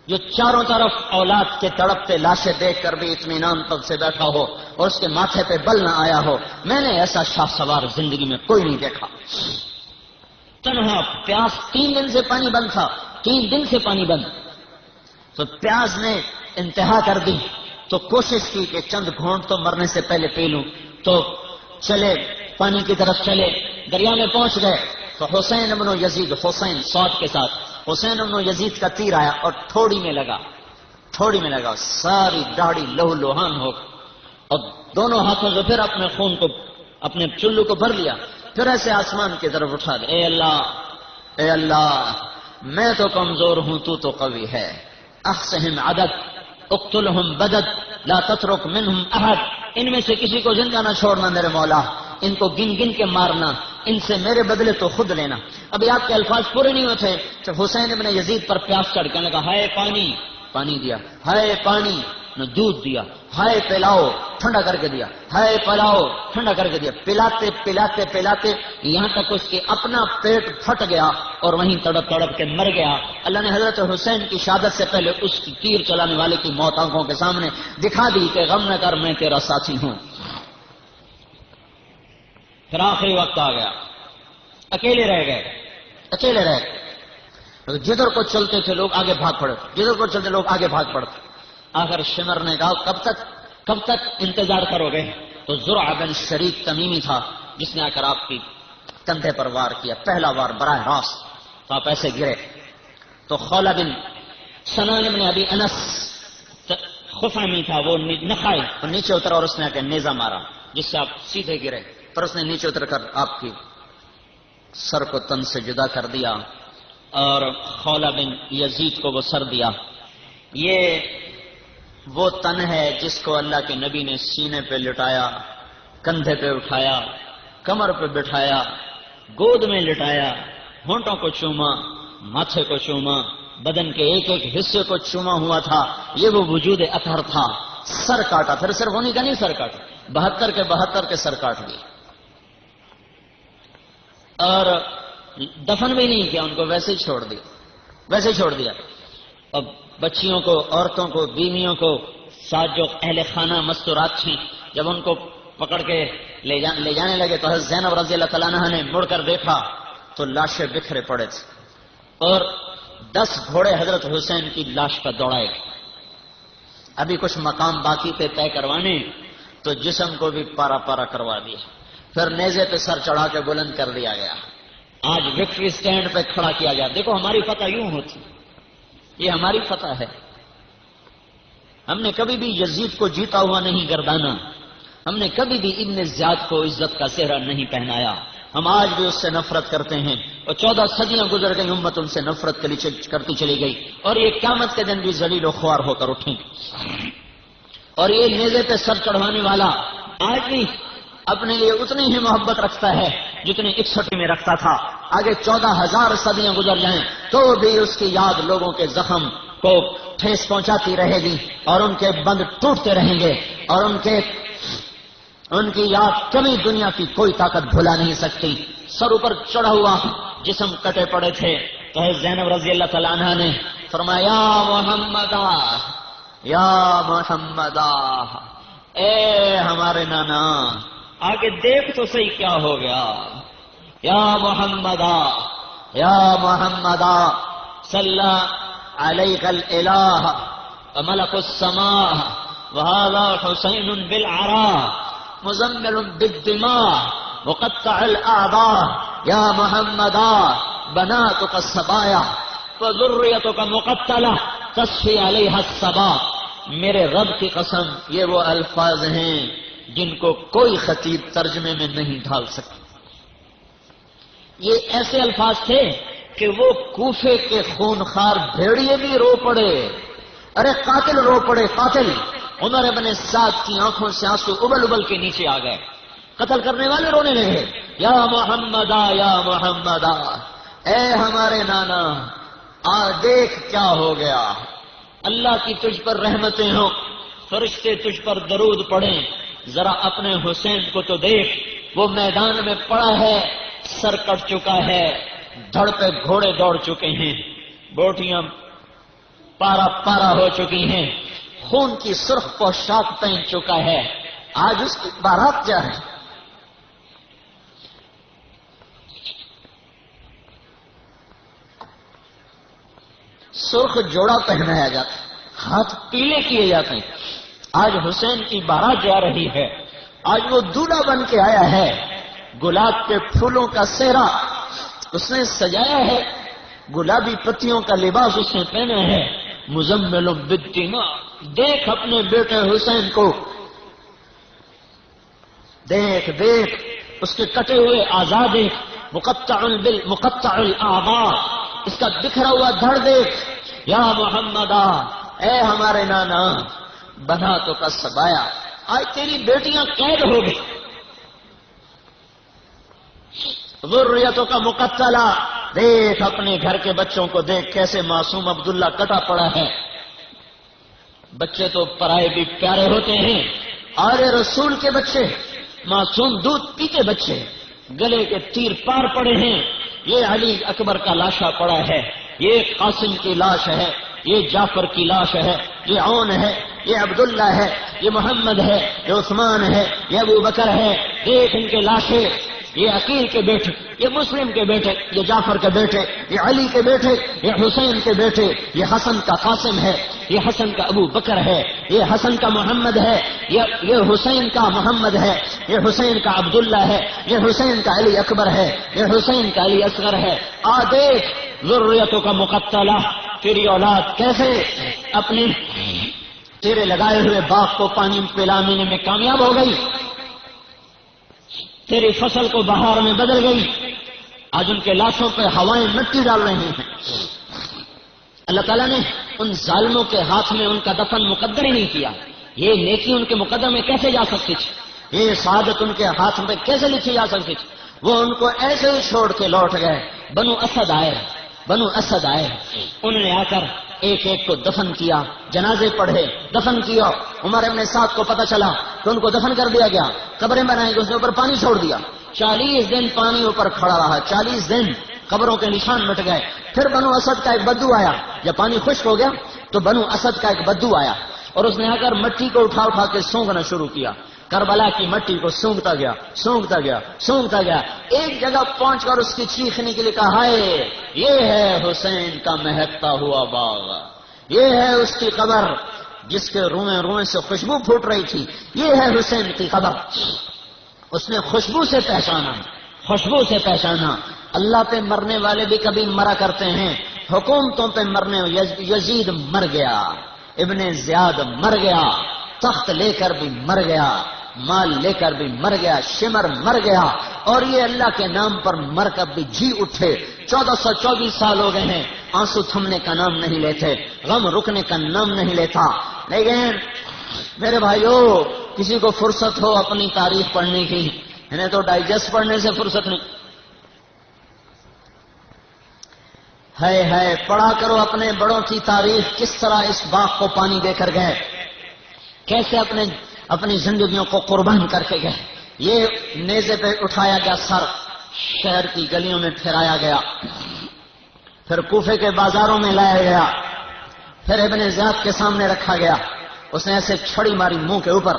جو چاروں طرف اولاد کے تڑپتے لاشیں دیکھ کر بھی اطمینان پد سے بیٹھا ہو اور اس کے ماتھے پہ بل نہ آیا ہو۔ میں نے ایسا شاہ سوار زندگی میں کوئی نہیں دیکھا۔ تنہا پیاس 3 دن سے پانی بند تھا، 3 دن سے پانی بند، تو پیاس نے انتہا کر دی، تو کوشش کی کہ چند گھونٹ تو مرنے سے پہلے پی لوں، تو چلے پانی کی طرف چلے، دریا میں پہنچ گئے تو حسین ابن یزید، حسین صاد کے ساتھ، حسین ابن یزید کا تیر آیا اور تھوڑی میں لگا، ساری داڑھی لہو لوہان ہو گئی، اور دونوں ہاتھوں سے پھر اپنے خون کو، اپنے چلو کو بھر لیا، پھر ایسے آسمان کی طرف اٹھا دے، اے اللہ میں تو کمزور ہوں، تو قوی ہے، احصہم عدد اقتلہم بدد لا تترک منہم احد، ان میں سے کسی کو زندہ نہ چھوڑنا میرے مولا، ان کو گن گن کے مارنا، ان سے میرے بدلے تو خود لینا۔ ابھی آپ کے الفاظ پورے نہیں ہوتے تو حسین ابن یزید پر پیاس چڑھ کے لگا، ہائے پانی دیا، ہائے پانی نہ دودھ دیا، ہائے پلاؤ ٹھنڈا کر کے دیا، ہائے پلاؤ ٹھنڈا کر کے دیا، پلاتے یہاں تک اس کے اپنا پیٹ پھٹ گیا اور وہیں تڑپ تڑپ کے مر گیا۔ اللہ نے حضرت حسین کی شہادت سے پہلے اس کی تیر چلانے والے کی موت آنکھوں کے سامنے دکھا دی کہ غم نہ کر میں تیرا ساتھی ہوں۔ پھر آخری وقت آ گیا، اکیلے رہ گئے، جدھر کو چلتے تھے لوگ آگے بھاگ پڑتے، آخر شمر نے کہا کب تک انتظار کرو گے؟ تو زرع بن شریک تمیمی تھا جس نے آ کر آپ کی کندھے پر وار کیا، پہلا وار براہ راست، تو آپ ایسے گرے، تو خولہ بن سنان بن ابی انس خفامی تھا، وہ نخائی نیچے اترا اور اس نے آ کے نیزہ مارا جس سے آپ سیدھے گرے، پر اس نے نیچے اتر کر آپ کی سر کو تن سے جدا کر دیا اور خولہ بن یزید کو وہ سر دیا۔ یہ وہ تن ہے جس کو اللہ کے نبی نے سینے پہ لٹایا، کندھے پہ اٹھایا، کمر پہ بٹھایا، گود میں لٹایا، ہونٹوں کو چوما، ماتھے کو چوما، بدن کے ایک ایک حصے کو چوما ہوا تھا۔ یہ وہ وجود اطہر تھا۔ سر کاٹا، پھر صرف انہیں کا نہیں سر کاٹا، 72 کے سر کاٹ دیے، اور دفن بھی نہیں کیا، ان کو ویسے ہی چھوڑ دیا۔ اب بچیوں کو، عورتوں کو، بیویوں کو، ساتھ جو اہل خانہ مستورات تھیں، جب ان کو پکڑ کے لے جانے لگے تو حضرت زینب رضی اللہ تعالیٰ عنہ نے مڑ کر دیکھا تو لاشیں بکھرے پڑے تھے، اور 10 گھوڑے حضرت حسین کی لاش پر دوڑائے گئے۔ ابھی کچھ مقام باقی تھے طے کروانے، تو جسم کو بھی پارا پارا کروا دیا، پھر نیزے پہ سر چڑھا کے بلند کر دیا گیا۔ آج وکٹری سٹینڈ پہ کھڑا کیا گیا، دیکھو ہماری فتح یوں ہوتی، یہ ہماری فتح ہے۔ ہم نے کبھی بھی یزید کو جیتا ہوا نہیں گردانا، ہم نے کبھی بھی ابن زیاد کو عزت کا صحرا نہیں پہنایا، ہم آج بھی اس سے نفرت کرتے ہیں، اور 14 صدیاں گزر گئی، امت ان سے نفرت کرتی چلی گئی، اور یہ قیامت کے دن بھی ذلیل و خوار ہو کر اٹھیں گے۔ اور یہ نیزے پہ سر چڑھانے والا آج بھی اپنے لیے اتنی ہی محبت رکھتا ہے جتنی 61 میں رکھتا تھا۔ آگے 14,000 صدیاں گزر جائیں تو بھی اس کی یاد لوگوں کے زخم کو ٹھیس پہنچاتی رہے گی، اور ان کے بند ٹوٹتے رہیں گے، اور ان کی یاد کبھی دنیا کی کوئی طاقت بھلا نہیں سکتی۔ سر اوپر چڑھا ہوا، جسم کٹے پڑے تھے، تو زینب رضی اللہ تعالیٰ عنہ نے فرمایا یا محمدہ، یا محمدہ، اے ہمارے نانا آگے دیکھ تو صحیح کیا ہو گیا، یا محمدہ، یا محمدہ صلی علیک الالہ وملک السماء وهذا حسین بالعراء مزمل بالدماء مقطع الاعضاء یا محمدہ بناتک الصبایا وذریتک مقتلہ تصفی علیہ الصبا۔ میرے رب کی قسم یہ وہ الفاظ ہیں جن کو کوئی خطیب ترجمے میں نہیں ڈھال سکتا۔ یہ ایسے الفاظ تھے کہ وہ کوفے کے خونخوار بھیڑیے بھی رو پڑے، ارے قاتل رو پڑے، قاتل۔ عمر ابن سعد کی آنکھوں سے آنسو ابل ابل کے نیچے آ گئے، قتل کرنے والے رونے لگے، یا محمدہ، یا محمدہ، اے ہمارے نانا دیکھ کیا ہو گیا، اللہ کی تجھ پر رحمتیں ہوں، فرشتے تجھ پر درود پڑھیں، ذرا اپنے حسین کو تو دیکھ، وہ میدان میں پڑا ہے، سر کٹ چکا ہے، دھڑ پہ گھوڑے دوڑ چکے ہیں، بوٹیاں پارا پارا ہو چکی ہیں، خون کی سرخ پوشاک پہن چکا ہے، آج اس کی بارات کیا ہے؟ سرخ جوڑا پہنایا جاتا ہے، ہاتھ پیلے کیے جاتے ہیں۔ آج حسین کی بارات جا رہی ہے، آج وہ دولہا بن کے آیا ہے، گلاب کے پھولوں کا سہرا اس نے سجایا ہے، گلابی پتیوں کا لباس اس نے پہنا ہے، مزمل بالدماء۔ دیکھ اپنے بیٹے حسین کو، دیکھ دیکھ اس کے کٹے ہوئے اعضاء دیکھ، مقطع الاعضاء، اس کا بکھرا ہوا دھڑ دیکھ، یا محمدہ، اے ہمارے نانا بناتوں کا سبایا، آج تیری بیٹیاں قید ہو گئی، ذریتوں کا مقتلہ، دیکھ اپنے گھر کے بچوں کو دیکھ، کیسے معصوم عبداللہ کٹا پڑا ہے۔ بچے تو پرائے بھی پیارے ہوتے ہیں، اور رسول کے بچے، معصوم دودھ پیتے بچے، گلے کے تیر پار پڑے ہیں، یہ علی اکبر کا لاشا پڑا ہے، یہ قاسم کی لاش ہے، یہ جعفر کی لاش ہے، یہ عون ہے، یہ عبداللہ ہے، یہ محمد ہے، یہ عثمان ہے، یہ ابو بکر ہے، دیکھ ان کے لاشیں، یہ عقیل کے بیٹے، یہ مسلم کے بیٹے، یہ جعفر کے بیٹے، یہ علی کے بیٹے، یہ حسین کے بیٹے، یہ حسن کا قاسم ہے، یہ حسن کا ابو بکر ہے، یہ حسن کا محمد ہے، یہ حسین کا محمد ہے، یہ حسین کا عبداللہ ہے، یہ حسین کا علی اکبر ہے، یہ حسین کا علی اصغر ہے۔ دیکھ ذریتوں کا مقتلہ، تیری اولاد کیسے اپنے تیرے لگائے ہوئے باغ کو پانی پلانے میں کامیاب ہو گئی، تیری فصل کو بہار میں بدل گئی، آج ان کے لاشوں پہ ہوائیں مٹی ڈال رہی ہیں۔ اللہ تعالیٰ نے ان ظالموں کے ہاتھ میں ان کا دفن مقدر ہی نہیں کیا، یہ نیکی ان کے مقدر میں کیسے جا سکتی تھی، یہ سعادت ان کے ہاتھ میں کیسے لکھی جا سکتی تھی؟ وہ ان کو ایسے ہی چھوڑ کے لوٹ گئے۔ بنو اسد آئے، انہوں نے آ کر ایک ایک کو دفن کیا، جنازے پڑھے، دفن کیا۔ عمر ابن سعد کو پتہ چلا کہ ان کو دفن کر دیا گیا، قبریں بنائیں گے، اس نے اوپر پانی چھوڑ دیا، 40 دن پانی اوپر کھڑا رہا، 40 دن قبروں کے نشان مٹ گئے۔ پھر بنو اسد کا ایک بدو آیا، جب پانی خشک ہو گیا تو بنو اسد کا ایک بدو آیا، اور اس نے آ کر مٹی کو اٹھا اٹھا کے سونگنا شروع کیا، کربلا کی مٹی کو سونگتا گیا، ایک جگہ پہنچ کر اس کی چیخ نکلی، کہا ہائے یہ ہے حسین کا مہکتا ہوا باغ، یہ ہے اس کی قبر جس کے روئیں روئیں سے خوشبو پھوٹ رہی تھی، یہ ہے حسین کی قبر۔ اس نے خوشبو سے پہچانا۔ اللہ پہ مرنے والے بھی کبھی مرا کرتے ہیں، حکومتوں پہ مرنے، یزید مر گیا، ابن زیاد مر گیا، تخت لے کر بھی مر گیا، مال لے کر بھی مر گیا، شمر مر گیا، اور یہ اللہ کے نام پر مر کر بھی جی اٹھے. 1424 سال ہو گئے ہیں، آنسو تھمنے کا نام نہیں لیتے، غم رکنے کا نام نہیں لیتا. لیکن میرے بھائیو، کسی کو فرصت ہو اپنی تاریخ پڑھنے کی، انہیں تو ڈائجسٹ پڑھنے سے فرصت نہیں. ہے پڑھا کرو اپنے بڑوں کی تاریخ، کس طرح اس باغ کو پانی دے کر گئے، کیسے اپنی زندگیوں کو قربان کر کے گئے. یہ نیزے پہ اٹھایا گیا سر، شہر کی گلیوں میں پھیرایا گیا، پھر کوفے کے بازاروں میں لایا گیا، پھر ابن زیاد کے سامنے رکھا گیا. اس نے ایسے چھڑی ماری منہ کے اوپر،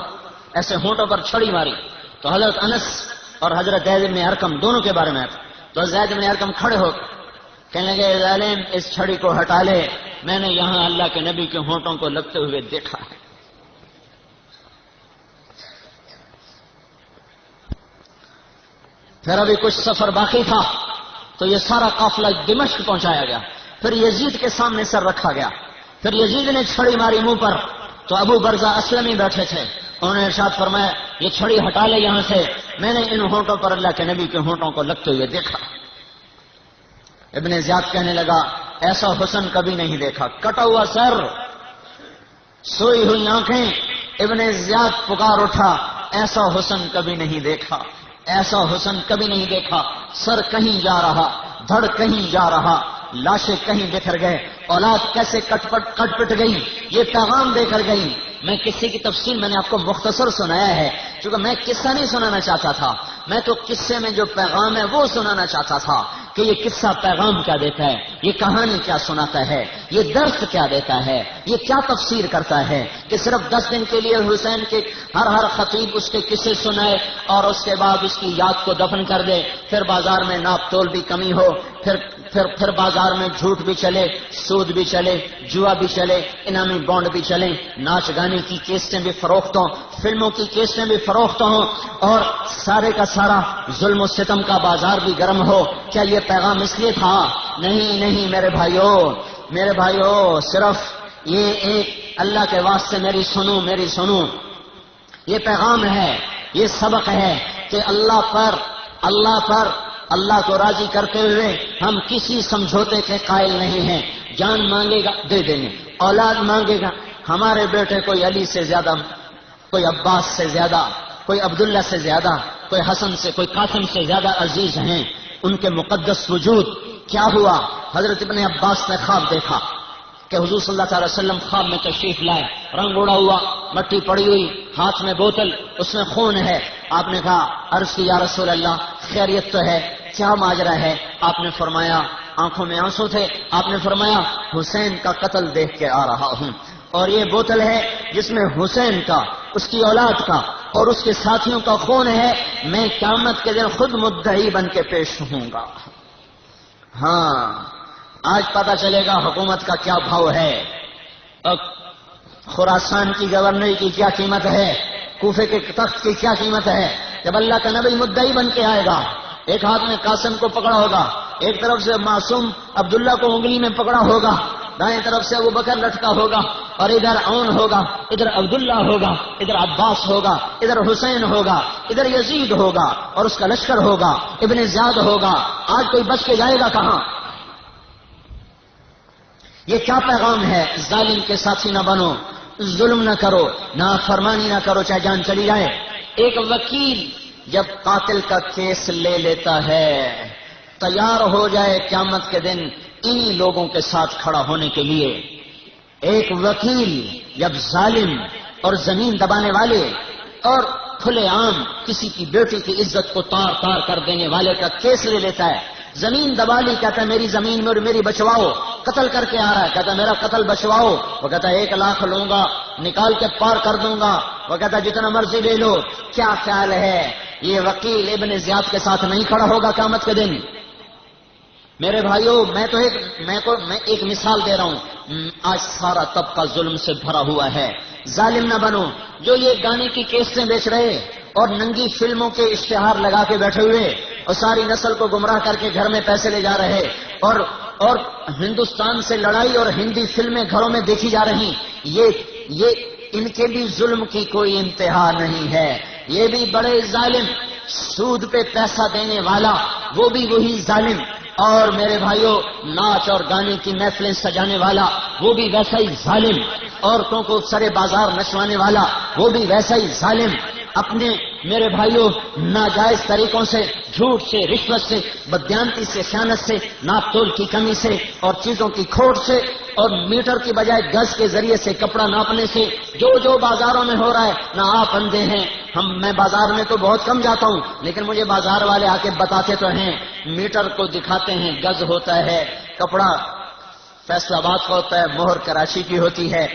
ایسے ہونٹوں پر چھڑی ماری. تو حضرت انس اور حضرت زید بن ارقم دونوں کے بارے میں تو زید بن ارقم کھڑے ہو کہنے لگے ظالم اس چھڑی کو ہٹا لے، میں نے یہاں اللہ کے نبی کے ہونٹوں کو لگتے ہوئے دیکھا ہے. پھر ابھی کچھ سفر باقی تھا تو یہ سارا قافلہ دمشق پہنچایا گیا. پھر یزید کے سامنے سر رکھا گیا. پھر یزید نے چھڑی ماری منہ پر تو ابو برزہ اسلمی بیٹھے تھے، انہوں نے ارشاد فرمایا یہ چھڑی ہٹا لے یہاں سے، میں نے ان ہونٹوں پر اللہ کے نبی کے ہونٹوں کو لگتے ہوئے دیکھا. ابن زیاد کہنے لگا ایسا حسن کبھی نہیں دیکھا. کٹا ہوا سر، سوئی ہوئی آنکھیں. ابن زیاد پکار اٹھا ایسا حسن کبھی نہیں دیکھا، ایسا حسن کبھی نہیں دیکھا. سر کہیں جا رہا، دھڑ کہیں جا رہا، لاشیں کہیں بکھر گئے، اولاد کیسے کٹ پٹ گئی، یہ پیغام دے کر گئی. میں قصے کی تفصیل میں نے آپ کو مختصر سنایا ہے کیونکہ میں قصہ نہیں سنانا چاہتا تھا، میں تو قصے میں جو پیغام ہے وہ سنانا چاہتا تھا کہ یہ قصہ پیغام کیا دیتا ہے، یہ کہانی کیا سناتا ہے، یہ درس کیا دیتا ہے، یہ کیا تفسیر کرتا ہے کہ صرف 10 دن کے لیے حسین کے ہر خطیب اس کے قصے سنائے اور اس کے بعد اس کی یاد کو دفن کر دے، پھر بازار میں ناپ تول بھی کمی ہو، پھر بازار میں جھوٹ بھی چلے، سود بھی چلے، جوا بھی چلے، انعامی بانڈ بھی چلے، ناچ گانے کی کیسٹیں بھی فروخت ہوں، فلموں کی کیسٹیں بھی فروخت ہوں، اور سارے کا سارا ظلم و ستم کا بازار بھی گرم ہو. کیا یہ پیغام اس لیے تھا؟ نہیں میرے بھائیو، صرف یہ ایک اللہ کے واسطے میری سنو، یہ پیغام ہے، یہ سبق ہے کہ اللہ کو راضی کرتے ہوئے ہم کسی سمجھوتے کے قائل نہیں ہیں. جان مانگے گا دے دیں گے، اولاد مانگے گا، ہمارے بیٹے کوئی علی سے زیادہ، کوئی عباس سے زیادہ، کوئی عبداللہ سے زیادہ، کوئی حسن سے، کوئی قاسم سے زیادہ عزیز ہیں. ان کے مقدس وجود کیا ہوا؟ حضرت ابن عباس نے خواب دیکھا کہ حضور صلی اللہ تعالی وسلم خواب میں تشریف لائے، رنگ اڑا ہوا، مٹی پڑی ہوئی، ہاتھ میں بوتل، اس میں خون ہے. آپ نے کہا عرض کی یا رسول اللہ خیریت تو ہے، کیا ماجرا ہے؟ آپ نے فرمایا، آنکھوں میں آنسو تھے، آپ نے فرمایا حسین کا قتل دیکھ کے آ رہا ہوں، اور یہ بوتل ہے جس میں حسین کا، اس کی اولاد کا اور اس کے ساتھیوں کا خون ہے. میں قیامت کے دن خود مدعی بن کے پیش ہوں گا. ہاں آج پتا چلے گا حکومت کا کیا بھاؤ ہے، خراسان کی گورنری کی کیا قیمت ہے، کوفے کے تخت کی کیا قیمت ہے. جب اللہ کا نبی مدعی بن کے آئے گا، ایک ہاتھ میں قاسم کو پکڑا ہوگا، ایک طرف سے معصوم عبداللہ کو انگلی میں پکڑا ہوگا، دائیں طرف سے ابو بکر لٹکا ہوگا، اور ادھر عون ہوگا، ادھر عبداللہ ہوگا، ادھر عباس ہوگا، ادھر حسین ہوگا، ادھر یزید ہوگا اور اس کا لشکر ہوگا، ابن زیاد ہوگا. آج کوئی بچ کے جائے گا کہاں؟ یہ کیا پیغام ہے؟ ظالم کے ساتھی نہ بنو، ظلم نہ کرو، نافرمانی نہ کرو چاہے جان چلی جائے. ایک وکیل جب قاتل کا کیس لے لیتا ہے تیار ہو جائے قیامت کے دن انہی لوگوں کے ساتھ کھڑا ہونے کے لیے. ایک وکیل جب ظالم اور زمین دبانے والے اور کھلے عام کسی کی بیٹی کی عزت کو تار تار کر دینے والے کا کیس لے لیتا ہے، زمین دبا لی، کہتا ہے میری زمین میری بچواؤ، قتل کر کے آ رہا ہے، کہتا ہے میرا قتل بچواؤ، وہ کہتا ہے 1 لاکھ لوں گا، نکال کے پار کر دوں گا، وہ کہتا ہے جتنا مرضی لے لو. کیا خیال ہے یہ وکیل ابن زیاد کے ساتھ نہیں کھڑا ہوگا قیامت کے دن؟ میرے بھائیوں، میں ایک مثال دے رہا ہوں. آج سارا طبقہ ظلم سے بھرا ہوا ہے. ظالم نہ بنو. جو یہ گانے کی کیسٹیں بیچ رہے اور ننگی فلموں کے اشتہار لگا کے بیٹھے ہوئے اور ساری نسل کو گمراہ کر کے گھر میں پیسے لے جا رہے اور ہندوستان سے لڑائی اور ہندی فلمیں گھروں میں دیکھی جا رہی، یہ ان کے بھی ظلم کی کوئی انتہا نہیں ہے. یہ بھی بڑے ظالم سود پہ پیسہ دینے والا وہ بھی وہی ظالم، اور میرے بھائیوں ناچ اور گانے کی محفلیں سجانے والا وہ بھی ویسا ہی ظالم، عورتوں کو سرے بازار نچوانے والا وہ بھی ویسا ہی ظالم، اپنے میرے بھائیوں ناجائز طریقوں سے، جھوٹ سے، رشوت سے، بددیانتی سے، خیانت سے، ناپ تول کی کمی سے اور چیزوں کی کھوٹ سے اور میٹر کی بجائے گز کے ذریعے سے کپڑا ناپنے سے جو جو بازاروں میں ہو رہا ہے، نہ آپ اندھے ہیں، میں بازار میں تو بہت کم جاتا ہوں لیکن مجھے بازار والے آ کے بتاتے تو ہیں، میٹر کو دکھاتے ہیں، گز ہوتا ہے، کپڑا فیصل آباد کا ہوتا ہے، مہر کراچی کی ہوتی ہے،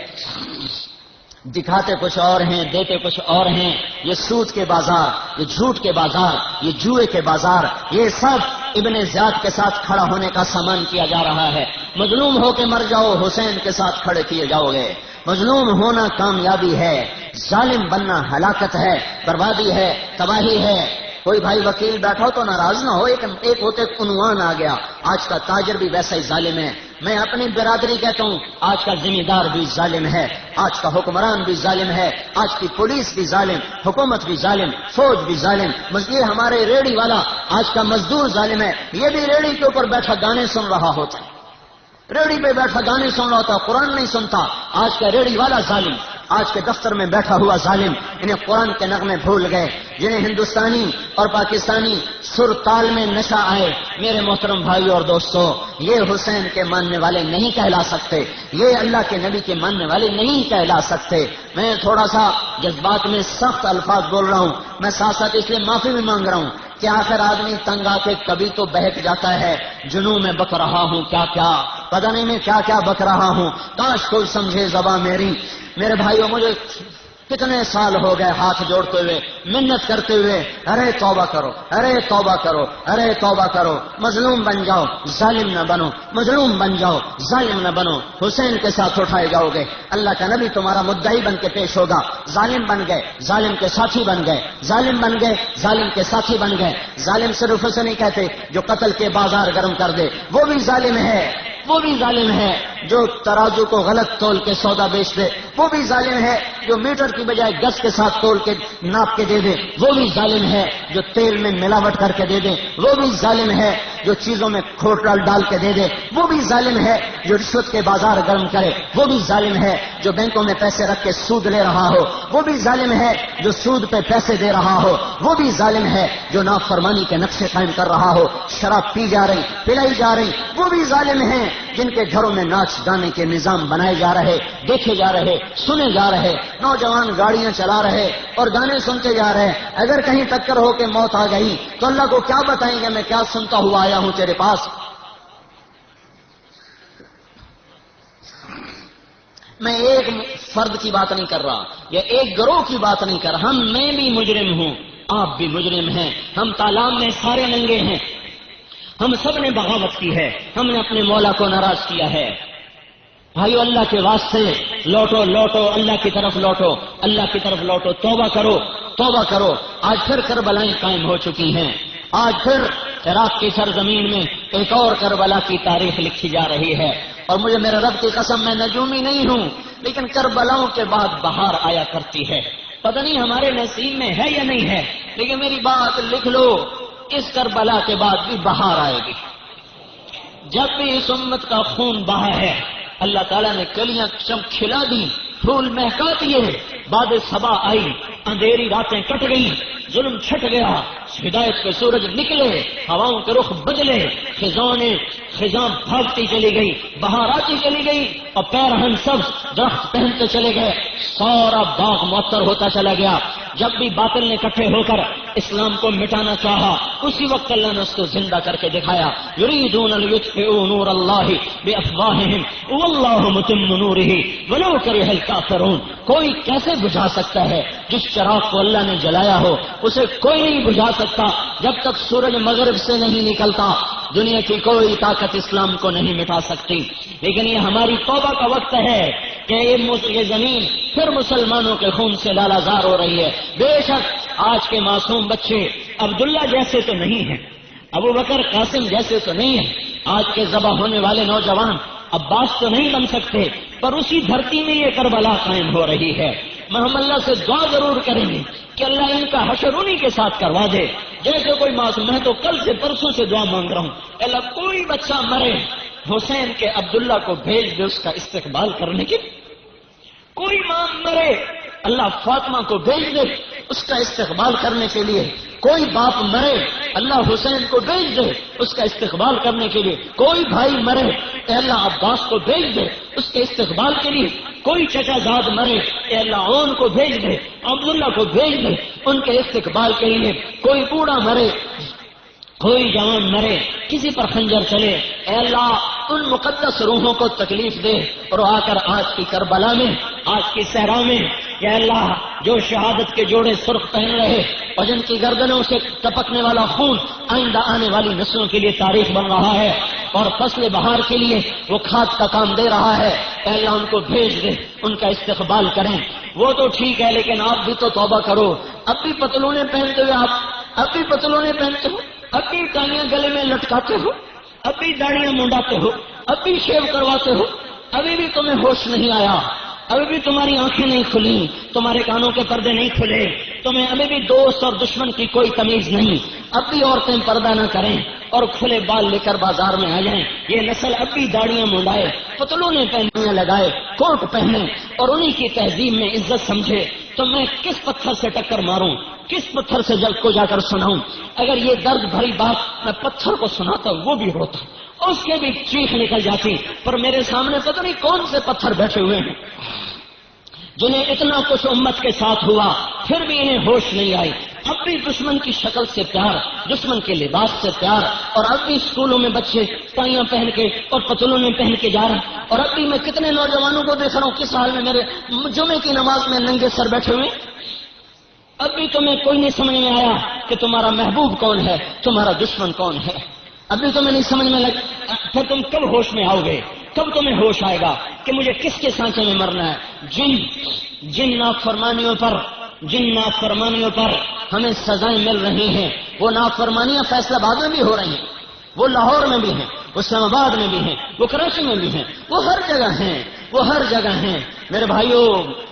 دکھاتے کچھ اور ہیں، دیتے کچھ اور ہیں۔ یہ سود کے بازار، یہ جھوٹ کے بازار، یہ جوئے کے بازار، یہ سب ابن زیاد کے ساتھ کھڑا ہونے کا سامان کیا جا رہا ہے۔ مظلوم ہو کے مر جاؤ، حسین کے ساتھ کھڑے کیے جاؤ گے۔ مظلوم ہونا کامیابی ہے، ظالم بننا ہلاکت ہے، بربادی ہے، تباہی ہے۔ کوئی بھائی وکیل بیٹھا ہو تو ناراض نہ ہو، ایک ہوتے عنوان آ گیا، آج کا تاجر بھی ویسا ہی ظالم ہے۔ میں اپنی برادری کہتا ہوں، آج کا ذمہ دار بھی ظالم ہے، آج کا حکمران بھی ظالم ہے، آج کی پولیس بھی ظالم، حکومت بھی ظالم، فوج بھی ظالم، یہ ہمارے ریڑھی والا آج کا مزدور ظالم ہے۔ یہ بھی ریڑھی کے اوپر بیٹھا گانے سن رہا ہوتا ہے، ریڑھی پہ بیٹھا گانے سن رہا ہوتا، قرآن نہیں سنتا۔ آج کا ریڑھی والا ظالم، آج کے دفتر میں بیٹھا ہوا ظالم، انہیں قرآن کے نغمے بھول گئے، جنہیں ہندوستانی اور پاکستانی سر تال میں نشہ آئے۔ میرے محترم بھائیو اور دوستو، یہ حسین کے ماننے والے نہیں کہلا سکتے، یہ اللہ کے نبی کے ماننے والے نہیں کہلا سکتے۔ میں تھوڑا سا جذبات میں سخت الفاظ بول رہا ہوں، میں ساتھ ساتھ اس لیے معافی بھی مانگ رہا ہوں کہ آخر آدمی تنگ آ کے کبھی تو بہک جاتا ہے، جنوں میں بک رہا ہوں کیا کیا، پتہ نہیں میں کیا کیا بک رہا ہوں، کاش کوئی سمجھے زباں میری۔ میرے بھائیوں، مجھے کتنے سال ہو گئے ہاتھ جوڑتے ہوئے، منت کرتے ہوئے، ارے توبہ کرو، ارے توبہ کرو، ارے توبہ کرو، مظلوم بن جاؤ، ظالم نہ بنو، مظلوم بن جاؤ، ظالم نہ بنو، حسین کے ساتھ اٹھائے جاؤ گے، اللہ کا نبی تمہارا مدعی بن کے پیش ہوگا۔ ظالم بن گئے، ظالم کے ساتھی بن گئے، ظالم بن گئے، ظالم کے ساتھی بن گئے۔ ظالم صرف اسے نہیں کہتے جو قتل کے بازار گرم کر دے، وہ بھی ظالم ہے، وہ بھی ظالم ہے جو ترازو کو غلط تول کے سودا بیچ دے، وہ بھی ظالم ہے جو میٹر کی بجائے گز کے ساتھ تول کے ناپ کے دے دے، وہ بھی ظالم ہے جو تیل میں ملاوٹ کر کے دے دے، وہ بھی ظالم ہے جو چیزوں میں کھوٹ ڈال کے دے دے، وہ بھی ظالم ہے جو رشوت کے بازار گرم کرے، وہ بھی ظالم ہے جو بینکوں میں پیسے رکھ کے سود لے رہا ہو، وہ بھی ظالم ہے جو سود پہ پیسے دے رہا ہو، وہ بھی ظالم ہے جو نافرمانی کے نقشے قائم کر رہا ہو، شراب پی جا رہی، پلائی جا رہی، وہ بھی ظالم ہیں جن کے گھروں میں ناچ گانے کے نظام بنائے جا رہے، دیکھے جا رہے، سنے جا رہے، نوجوان گاڑیاں چلا رہے اور گانے سنتے جا رہے۔ اگر کہیں ٹکر ہو کے موت آ گئی تو اللہ کو کیا بتائیں گے میں کیا سنتا ہوا آیا ہوں تیرے پاس۔ میں ایک فرد کی بات نہیں کر رہا یا ایک گروہ کی بات نہیں کر رہا، میں بھی مجرم ہوں، آپ بھی مجرم ہیں، ہم تالاب میں سارے ننگے ہیں، ہم سب نے بغاوت کی ہے، ہم نے اپنے مولا کو ناراض کیا ہے۔ بھائیو، اللہ کے واسطے لوٹو، لوٹو، اللہ کی طرف لوٹو، اللہ کی طرف لوٹو، توبہ کرو، توبہ کرو۔ آج پھر کربلائیں قائم ہو چکی ہیں، آج پھر عراق کی سرزمین میں ایک اور کربلا کی تاریخ لکھی جا رہی ہے، اور مجھے میرے رب کی قسم میں نجومی نہیں ہوں، لیکن کربلاؤں کے بعد بہار آیا کرتی ہے۔ پتہ نہیں ہمارے نصیب میں ہے یا نہیں ہے، لیکن میری بات لکھ لو، اس کربلا کے بعد بھی بہار آئے گی۔ جب بھی اس امت کا خون بہا ہے، اللہ تعالیٰ نے کلیاں کھلا دی، پھول مہکا دیے، باد صبا آئی، اندھیری راتیں کٹ گئی، ظلم چھٹ گیا، ہدایت کے سورج نکلے، ہواؤں کے رخ بدلے، خزاں بھاگتی چلی گئی، بہار آتی چلی گئی، اور پیرہن سبز درخت پہنتے چلے گئے، سارا باغ معطر ہوتا چلا گیا۔ جب بھی باطل نے اکٹھے ہو کر اسلام کو مٹانا چاہا، اسی وقت اللہ نے اس کو زندہ کر کے دکھایا۔ یریدون لیطفئوا نور اللہ بافواہہم واللہ متم نورہ ولو کرہ الکافرون۔ کوئی کیسے بجھا سکتا ہے جس چراغ کو اللہ نے جلایا ہو؟ اسے کوئی نہیں بجھا سکتا جب تک سورج مغرب سے نہیں نکلتا۔ دنیا کی کوئی طاقت اسلام کو نہیں مٹا سکتی، لیکن یہ ہماری توبہ کا وقت ہے کہ یہ زمین پھر مسلمانوں کے خون سے لالازار ہو رہی ہے۔ بے شک آج کے معصوم بچے عبداللہ جیسے تو نہیں ہیں، ابو بکر قاسم جیسے تو نہیں ہیں، آج کے ذبح ہونے والے نوجوان عباس تو نہیں بن سکتے، پر اسی دھرتی میں یہ کربلا قائم ہو رہی ہے۔ ہم اللہ سے دعا ضرور کریں گے کہ اللہ ان کا حشر انہی کے ساتھ کروا دے جیسے کوئی معصوم. میں تو کل سے پرسوں سے دعا مانگ رہا ہوں اللہ کوئی بچہ مرے حسین کے عبداللہ کو بھیج دے اس کا استقبال کرنے کے. کوئی ماں مرے اللہ فاطمہ کو بھیج دے اس کا استقبال کرنے کے لیے. کوئی باپ مرے اللہ حسین کو بھیج دے اس کا استقبال کرنے کے لیے. کوئی بھائی مرے اے اللہ عباس کو بھیج دے اس کے استقبال کے لیے. کوئی چچا زاد مرے اے اللہ اون کو بھیج دے عبداللہ کو بھیج دے ان کے استقبال کے لیے. کوئی بوڑھا مرے کوئی جوان مرے کسی پر خنجر چلے اے اللہ ان مقدس روحوں کو تکلیف دے اور آ کر آج کی کربلا میں آج کی صحرا میں یا اللہ جو شہادت کے جوڑے سرخ پہن رہے اور جن کی گردنوں سے ٹپکنے والا خون آئندہ آنے والی نسلوں کے لیے تاریخ بن رہا ہے اور فصل بہار کے لیے وہ کھاد کا کام دے رہا ہے اے اللہ ان کو بھیج دے ان کا استقبال کریں. وہ تو ٹھیک ہے لیکن آپ بھی تو توبہ کرو. اب بھی پتلونے پہنتے ہوئے آپ اب بھی پتلونے پہنتے ہو اب بھی ٹانیاں گلے میں لٹکاتے ہو اب بھی داڑیاں منڈاتے ہو اب بھی شیو کرواتے ہو. ابھی بھی تمہیں ہوش نہیں آیا ابھی بھی تمہاری آنکھیں نہیں کھلی تمہارے کانوں کے پردے نہیں کھلے تمہیں ابھی بھی دوست اور دشمن کی کوئی تمیز نہیں. اب بھی عورتیں پردہ نہ کریں اور کھلے بال لے کر بازار میں آ جائیں. یہ نسل اب بھی داڑیاں منڈائے پتلونے پہنیاں لگائے کوٹ پہنے اور انہی کی تہذیب میں عزت سمجھے. تو میں کس پتھر سے ٹکر ماروں کس پتھر سے جل کو جا کر سناؤں. اگر یہ درد بھری بات میں پتھر کو سناتا وہ بھی روتا اس کے بھی چیخ نکل جاتی. پر میرے سامنے پتہ نہیں کون سے پتھر بیٹھے ہوئے ہیں جنہیں اتنا کچھ امت کے ساتھ ہوا پھر بھی انہیں ہوش نہیں آئی. اب بھی دشمن کی شکل سے پیار دشمن کے لباس سے پیار اور اب بھی اسکولوں میں بچے ٹائیاں پہن کے اور پتلونے پہن کے جا رہے ہیں. اور اب بھی میں کتنے نوجوانوں کو دیکھ رہا ہوں کس حال میں میرے جمعے کی نماز میں ننگے سر بیٹھے ہوئے. اب بھی تمہیں کوئی نہیں سمجھ میں آیا کہ تمہارا محبوب کون ہے تمہارا دشمن کون ہے. اب بھی تمہیں نہیں سمجھ میں پھر تم کب ہوش میں آؤ گے کب تمہیں ہوش آئے گا کہ مجھے کس کے سانچے میں مرنا ہے. جن نافرمانیوں پر ہمیں سزائیں مل رہی ہیں وہ نافرمانیاں فیصل آباد میں بھی ہو رہی ہیں وہ لاہور میں بھی ہیں وہ اسلام آباد میں بھی ہیں وہ کراچی میں بھی ہیں وہ ہر جگہ ہیں. میرے بھائیوں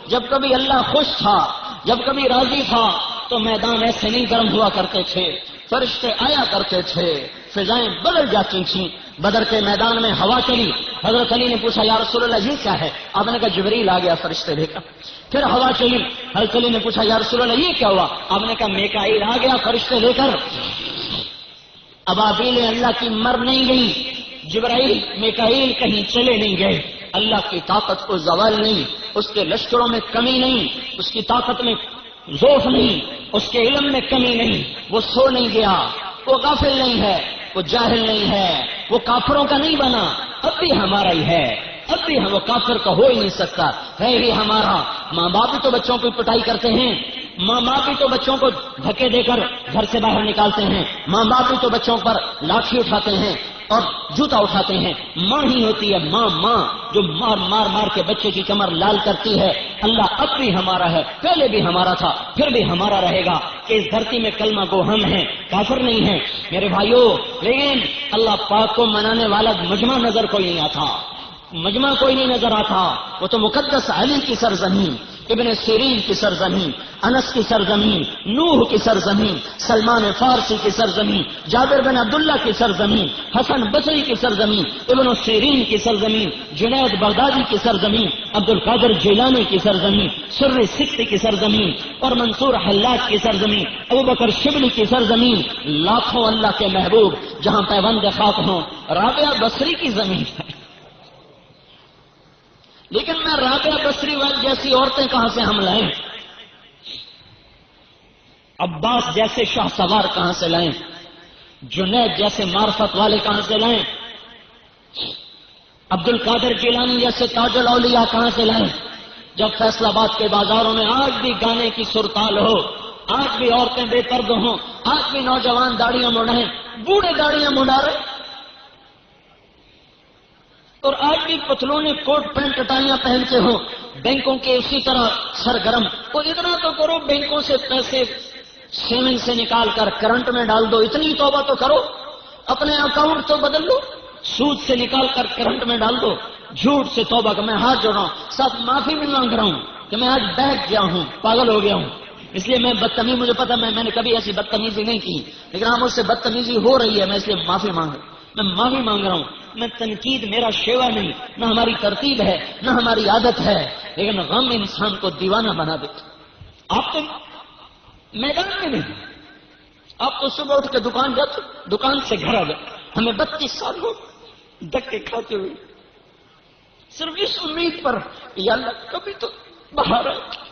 جب کبھی اللہ خوش تھا جب کبھی راضی تھا تو میدان ایسے نہیں گرم ہوا کرتے تھے فرشتے آیا کرتے تھے فضائیں بدل جاتی تھیں. بدر کے میدان میں ہوا چلی حضرت علی نے پوچھا یا رسول اللہ یہ کیا ہے. آپ نے کہا جبریل آ گیا فرشتے لے کر. پھر ہوا چلی حضرت علی نے پوچھا یا رسول اللہ یہ کیا ہوا. آپ نے کہا میکائیل آ گیا فرشتے لے کر. ابابیل اللہ کی مر نہیں گئی جبرائیل میکائیل کہیں چلے نہیں گئے. اللہ کی طاقت کو زوال نہیں اس کے لشکروں میں کمی نہیں اس کی طاقت میں ضعف نہیں اس کے علم میں کمی نہیں. وہ سو نہیں گیا وہ غافل نہیں ہے وہ جاہل نہیں ہے وہ کافروں کا نہیں بنا. اب بھی ہمارا ہی ہے اب بھی وہ کافر کا ہو ہی نہیں سکتا ہے ہی ہمارا. ماں باپ بھی تو بچوں کی پٹائی کرتے ہیں ماں باپ بھی تو بچوں کو دھکے دے کر گھر سے باہر نکالتے ہیں ماں باپ بھی تو بچوں پر لاٹھی اٹھاتے ہیں اور جوتا اٹھاتے ہیں. ماں ہی ہوتی ہے ماں جو مار مار کے بچے کی کمر لال کرتی ہے. اللہ اب بھی ہمارا ہے پہلے بھی ہمارا تھا پھر بھی ہمارا رہے گا کہ اس دھرتی میں کلمہ گو ہم ہیں کافر نہیں ہیں میرے بھائیوں. لیکن اللہ پاک کو منانے والا مجمع نظر کوئی نہیں آتا مجمع کوئی نہیں نظر آتا. وہ تو مقدس علی کی سرزمین ابن سیرین کی سرزمین انس کی سرزمین نوح کی سرزمین سلمان فارسی کی سرزمین جابر بن عبداللہ کی سرزمین حسن بصری کی سرزمین ابن سیرین کی سرزمین جنید بغدادی کی سرزمین عبد القادر جیلانی کی سرزمین سر سکتی کی سرزمین اور منصور حلاج کی سرزمین ابو بکر شبلی کی سرزمین. لاکھوں اللہ کے محبوب جہاں پیوند خاک ہوں. رابعہ بصری کی زمین ہے لیکن میں رابعہ بصری والی جیسی عورتیں کہاں سے ہم لائیں عباس جیسے شاہ سوار کہاں سے لائیں جنید جیسے معرفت والے کہاں سے لائیں عبد القادر جیلانی جیسے تاج الاولیاء کہاں سے لائیں. جب فیصل آباد کے بازاروں میں آج بھی گانے کی سرتال ہو آج بھی عورتیں بے پرد ہوں آج بھی نوجوان داڑیاں منڈائیں بوڑھے داڑیاں منڈا رہے اور آج بھی پتلونے کوٹ پینٹ ٹائیاں پہن کے ہوں بینکوں کے اسی طرح سرگرم. اور اتنا تو کرو بینکوں سے پیسے سیونگ سے نکال کر کرنٹ میں ڈال دو اتنی توبہ تو کرو اپنے اکاؤنٹ تو بدل لو سود سے نکال کر کرنٹ میں ڈال دو جھوٹ سے توبہ کا میں ہاتھ جوڑ رہا ہوں ساتھ معافی بھی مانگ رہا ہوں کہ میں آج بہک گیا ہوں، پاگل ہو گیا ہوں، اس لیے میں بدتمیزی، مجھے پتا میں نے کبھی ایسی بدتمیزی نہیں کی، لیکن ہاں مجھ سے بدتمیزی ہو رہی ہے، میں اس لیے معافی مانگ رہا ہوں۔ میں تنقید میرا شیوا نہیں، نہ ہماری ترتیب ہے، نہ ہماری عادت ہے، لیکن غم انسان کو دیوانہ بنا دیتا۔ آپ تو میدان میں نہیں، آپ تو صبح اٹھ کے دکان جاتے، دکان سے گھر آ جاتے، ہمیں 32 سال ہو دھکے کھاتے ہوئے صرف اس امید پر یا اللہ کبھی تو باہر آئے۔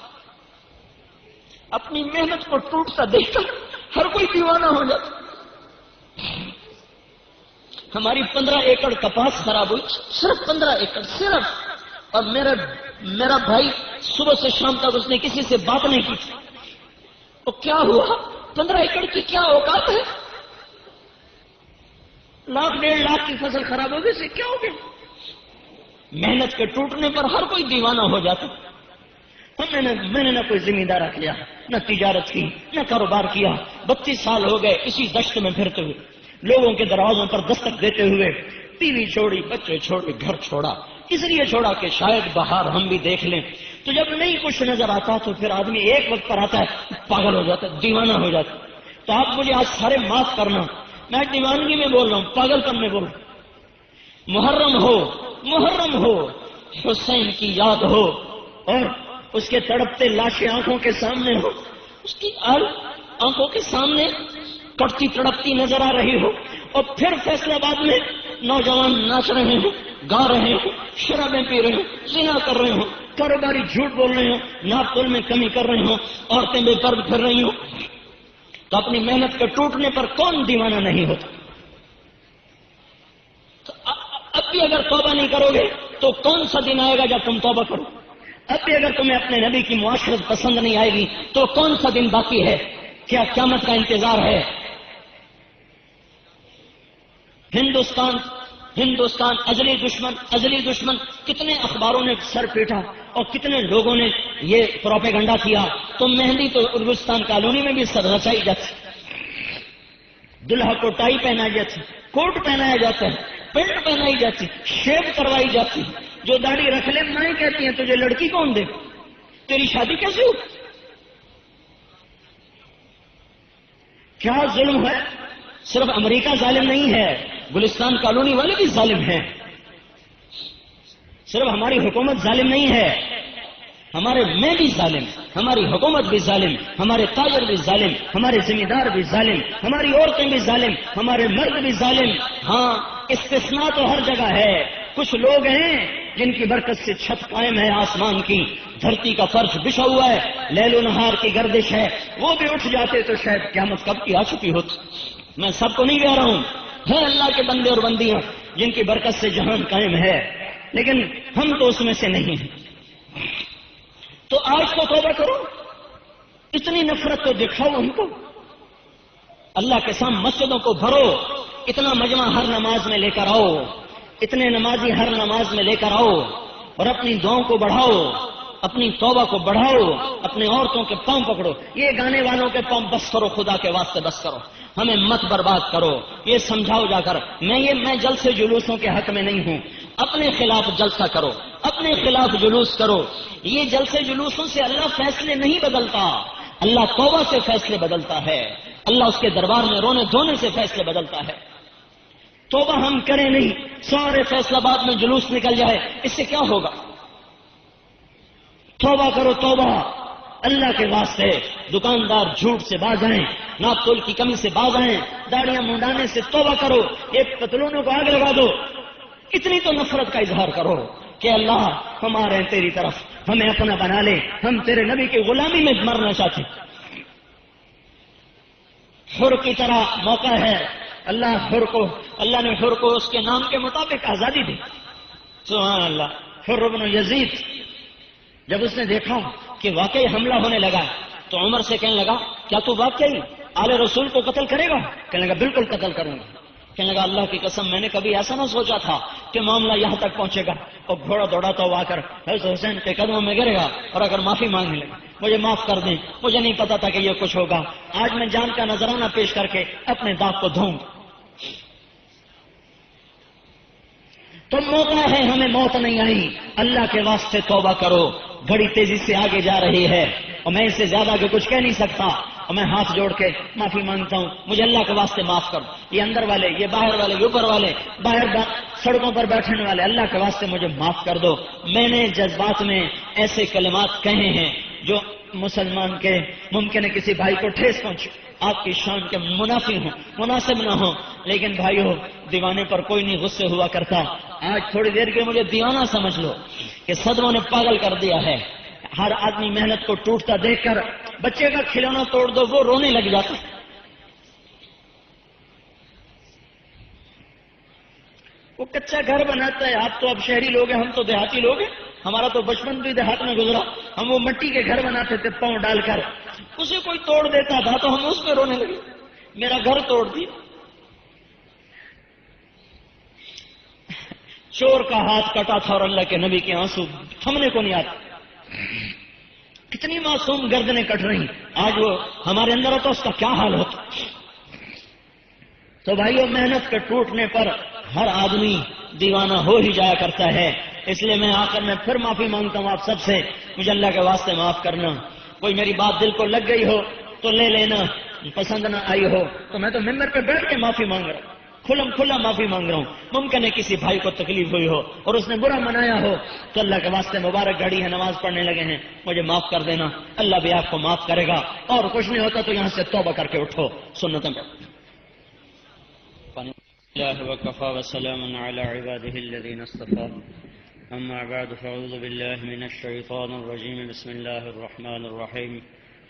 اپنی محنت کو ٹوٹتا دیکھ کر ہر کوئی دیوانہ ہو جاتا۔ ہماری 15 ایکڑ کپاس خراب ہوئی، صرف 15 ایکڑ صرف، اور میرا بھائی صبح سے شام تک اس نے کسی سے بات نہیں کی۔ تو کیا ہوا؟ 15 ایکڑ کی کیا اوقات ہے؟ 1 لاکھ 1.5 لاکھ کی فصل خراب ہو گئی، سے کیا ہو گیا؟ محنت کے ٹوٹنے پر ہر کوئی دیوانہ ہو جاتا۔ میں نے نہ کوئی ذمہ دارہ کیا، نہ تجارت کی، نہ کاروبار کیا، 32 سال ہو گئے اسی دشت میں پھرتے ہوئے، لوگوں کے دروازوں پر دستک دیتے ہوئے، بیوی چھوڑی، بچے چھوڑے، گھر چھوڑا، اس لیے چھوڑا کہ شاید باہر ہم بھی دیکھ لیں۔ تو جب نہیں کچھ نظر آتا تو پھر آدمی ایک وقت پر آتا ہے، پاگل ہو جاتا ہے، دیوانہ ہو جاتا ہے۔ تو آپ مجھے آج سارے معاف کرنا، میں دیوانگی میں بول رہا ہوں، پاگل پن میں بول رہا ہوں۔ محرم ہو، حسین کی یاد ہو، اور اس کے تڑپتے لاشیں آنکھوں کے سامنے ہو، اس کی آنکھوں کے سامنے کٹتی تڑپتی نظر آ رہی ہو، اور پھر فیصلہ آباد میں نوجوان ناچ رہے ہوں، گا رہے ہوں، شرابیں پی رہے ہوں، زنا کر رہے ہوں، کاروباری جھوٹ بول رہے ہوں، ناپ تول میں کمی کر رہے ہوں، عورتیں بے پردہ پھر رہی ہوں، تو اپنی محنت کے ٹوٹنے پر کون دیوانہ نہیں ہوتا؟ تو اب بھی اگر توبہ نہیں کرو گے تو کون سا دن آئے گا جب تم توبہ کرو؟ اب بھی اگر تمہیں اپنے نبی کی معاشرت پسند نہیں آئے گی تو کون سا دن باقی ہے؟ کیا قیامت کا انتظار ہے؟ ہندوستان ازلی دشمن، کتنے اخباروں نے سر پیٹا اور کتنے لوگوں نے یہ پروپیگنڈا کیا۔ تو مہندی تو اربستان کالونی میں بھی سر رچائی جاتی، دلہا کو ٹائی پہنائی جاتی، کوٹ پہنایا جاتا ہے، پینٹ پہنائی جاتی، شیو کروائی جاتی، جو داڑھی رکھ لے مائیں کہتی ہیں تجھے لڑکی کون دے، تیری شادی کیسے ہو؟ کیا ظلم ہے؟ صرف امریکہ ظالم نہیں ہے، گلستان کالونی والے بھی ظالم ہیں۔ صرف ہماری حکومت ظالم نہیں ہے، ہمارے میں بھی ظالم، ہماری حکومت بھی ظالم، ہمارے تاجر بھی ظالم، ہمارے ذمہ دار بھی ظالم، ہماری عورتیں بھی ظالم، ہمارے مرد بھی ظالم۔ ہاں استثناء تو ہر جگہ ہے، کچھ لوگ ہیں جن کی برکت سے چھت قائم ہے آسمان کی، دھرتی کا فرش بچھا ہوا ہے، لیل و نہار کی گردش ہے، وہ بھی اٹھ جاتے تو شاید قیامت کب کی آ چکی ہوتی۔ میں سب کو نہیں کہہ رہا ہوں، ہے اللہ کے بندے اور بندیاں جن کی برکت سے جہان قائم ہے، لیکن ہم تو اس میں سے نہیں ہیں۔ تو آج تو توبہ کرو، اتنی نفرت تو دکھاؤ ہم کو، اللہ کے سامنے مسجدوں کو بھرو، اتنا مجمع ہر نماز میں لے کر آؤ، اتنے نمازی ہر نماز میں لے کر آؤ، اور اپنی دعاؤں کو بڑھاؤ، اپنی توبہ کو بڑھاؤ، اپنی عورتوں کے پاؤں پکڑو، یہ گانے والوں کے پاؤں بس کرو، خدا کے واسطے بس کرو، ہمیں مت برباد کرو، یہ سمجھاؤ جا کر۔ میں جلسے جلوسوں کے حق میں نہیں ہوں، اپنے خلاف جلسہ کرو، اپنے خلاف جلوس کرو، یہ جلسے جلوسوں سے اللہ فیصلے نہیں بدلتا، اللہ توبہ سے فیصلے بدلتا ہے، اللہ اس کے دربار میں رونے دھونے سے فیصلے بدلتا ہے۔ توبہ ہم کریں نہیں، سارے فیصلہ باد میں جلوس نکل جائے، اس سے کیا ہوگا؟ توبہ کرو، توبہ اللہ کے واسطے، دکاندار جھوٹ سے باز آئیں، ناپ تول کی کمی سے باز آئیں، داڑیاں منڈانے سے توبہ کرو، ایک پتلونوں کو آگ لگا دو، اتنی تو نفرت کا اظہار کرو کہ اللہ ہم آ رہے ہیں تیری طرف، ہمیں اپنا بنا لے، ہم تیرے نبی کی غلامی میں مرنا چاہتے۔ حر کی طرح موقع ہے، اللہ نے حر کو اس کے نام کے مطابق آزادی دی۔ سبحان اللہ۔ حر بن یزید جب اس نے دیکھا کہ واقعی حملہ ہونے لگا تو عمر سے کہنے لگا کیا تو واقعی آل رسول کو قتل کرے گا؟ کہنے لگا بالکل قتل کروں گا۔ کہنے لگا اللہ کی قسم میں نے کبھی ایسا نہ سوچا تھا کہ معاملہ یہاں تک پہنچے گا، اور گھوڑا دوڑاتا ہوا آ کر حضرت حسین کے قدموں میں گرے گا اور اگر معافی مانگنے لگا، مجھے معاف کر دیں، مجھے نہیں پتا تھا کہ یہ کچھ ہوگا، آج میں جان کا نذرانہ پیش کر کے اپنے داغ کو دھوں گا۔ تو موقع ہے، ہمیں موت نہیں آئی، اللہ کے واسطے توبہ کرو، گھڑی تیزی سے آگے جا رہی ہے اور میں اس سے زیادہ کہ کچھ کہہ نہیں سکتا، اور میں ہاتھ جوڑ کے معافی مانگتا ہوں، مجھے اللہ کے واسطے معاف کر دو۔ یہ اندر والے، یہ باہر والے، یہ اوپر والے، باہر سڑکوں پر بیٹھنے والے، اللہ کے واسطے مجھے معاف کر دو۔ میں نے جذبات میں ایسے کلمات کہے ہیں جو مسلمان کے ممکن ہے کسی بھائی کو ٹھیس پہنچے، آپ کی شان کے منافی ہوں، مناسب نہ ہوں، لیکن بھائیو دیوانے پر کوئی نہیں غصے ہوا کرتا۔ آج تھوڑی دیر کے مجھے دیوانہ سمجھ لو کہ صدموں نے پاگل کر دیا ہے۔ ہر آدمی محنت کو ٹوٹتا دیکھ کر، بچے کا کھلونا توڑ دو وہ رونے لگ جاتا، وہ کچا گھر بناتا ہے۔ آپ تو اب شہری لوگ ہیں، ہم تو دیہاتی لوگ ہیں، ہمارا تو بچپن بھی دیہات میں گزرا، ہم وہ مٹی کے گھر بناتے تھے پاؤں ڈال کر، اسے کوئی توڑ دیتا تھا تو ہم اس پہ رونے لگے، میرا گھر توڑ دیا۔ چور کا ہاتھ کٹا تھا اور اللہ کے نبی کے آنسو تھمنے کو نہیں آتے، کتنی معصوم گردنیں کٹ رہی، آج وہ ہمارے اندر ہوتا اس کا کیا حال ہوتا۔ تو بھائیو محنت کے ٹوٹنے پر ہر آدمی دیوانہ ہو ہی جایا کرتا ہے، اس لیے میں آخر میں پھر معافی مانگتا ہوں آپ سب سے، مجھے اللہ کے واسطے معاف کرنا۔ کوئی میری بات دل کو لگ گئی ہو تو لے لینا، پسند نہ آئی ہو تو میں تو ممبر پہ بیٹھ کے معافی مانگ رہا ہوں، کھلا معافی مانگ رہا ہوں۔ ممکن ہے کسی بھائی کو تکلیف ہوئی ہو اور اس نے برا منایا ہو تو اللہ کے واسطے مبارک گھڑی ہے، نماز پڑھنے لگے ہیں، مجھے معاف کر دینا، اللہ بھی آپ کو معاف کرے گا، اور کچھ نہیں ہوتا تو یہاں سے توبہ کر کے اٹھو، سنتیں الله وكفى وسلام على عباده الذين اصطفى أما بعد فأعوذ بالله من الشيطان الرجيم بسم الله الرحمن الرحيم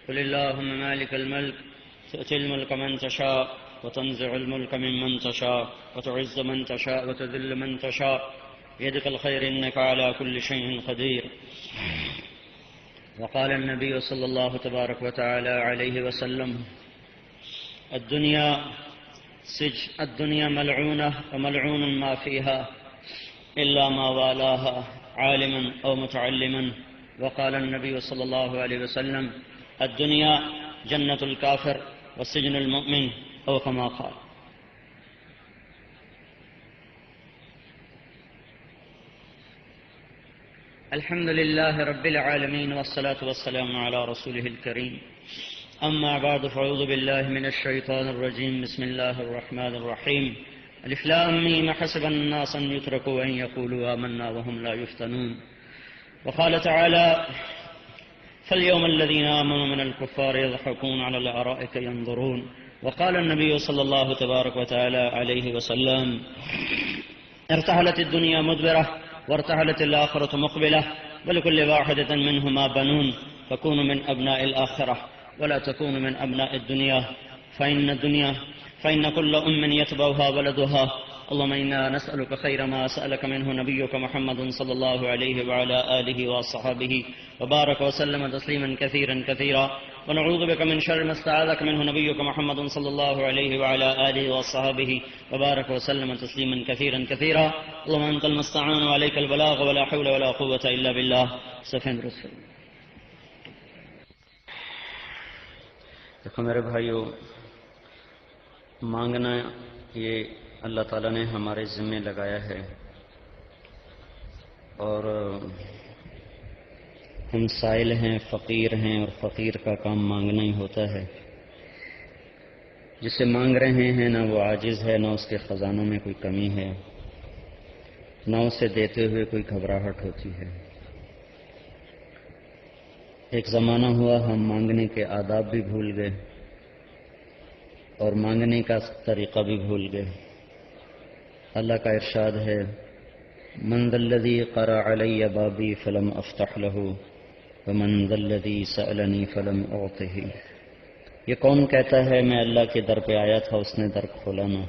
قل اللهم مالك الملك تؤتي الملك من تشاء وتنزع الملك ممن تشاء وتعز من تشاء وتذل من تشاء بيدك الخير إنك على كل شيء قدير وقال النبي صلى الله تبارك وتعالى عليه وسلم الدنيا ملعونة وملعون ما فيها إلا ما والاها عالما أو متعلما وقال النبي صلى الله عليه وسلم الدنيا جنة الكافر والسجن المؤمن أو كما قال۔ الحمد لله رب العالمين والصلاة والسلام على رسوله الكريم أما بعد فأعوذ بالله من الشيطان الرجيم بسم الله الرحمن الرحيم ألف لام ميم حسب الناس أن يتركوا أن يقولوا آمنا وهم لا يفتنون وقال تعالى فاليوم الذين آمنوا من الكفار يضحكون على الأرائك ينظرون وقال النبي صلى الله تبارك وتعالى عليه وسلم ارتحلت الدنيا مدبرة وارتحلت الآخرة مقبلة ولكل واحدة منهما بنون فكونوا من أبناء الآخرة ولا تكونوا من أبناء الدنيا فإن كل أم يتبعها ولدها اللهم إنا نسألك خير ما سألك منه نبيك محمد صلى الله عليه وعلى آله وصحبه وبارك وسلم تسليما كثيرا كثيرا ونعوذ بك من شر ما استعاذك منه نبيك محمد صلى الله عليه وعلى آله وصحبه وبارك وسلم تسليما كثيرا كثيرا اللهم أنت المستعان وعليك البلاغ ولا حول ولا قوة إلا بالله سفين رسول۔ دیکھو میرے بھائیو، مانگنا یہ اللہ تعالیٰ نے ہمارے ذمہ لگایا ہے، اور ہم سائل ہیں، فقیر ہیں، اور فقیر کا کام مانگنا ہی ہوتا ہے۔ جسے مانگ رہے ہیں نہ وہ عاجز ہے، نہ اس کے خزانوں میں کوئی کمی ہے، نہ اسے دیتے ہوئے کوئی گھبراہٹ ہوتی ہے۔ ایک زمانہ ہوا ہم مانگنے کے آداب بھی بھول گئے اور مانگنے کا طریقہ بھی بھول گئے۔ اللہ کا ارشاد ہے من ذا الذی قرع علی بابی فلم افتح له ومن ذا الذی سألنی فلم اعطه۔ یہ کون کہتا ہے میں اللہ کے در پہ آیا تھا اس نے در کھولا نہ،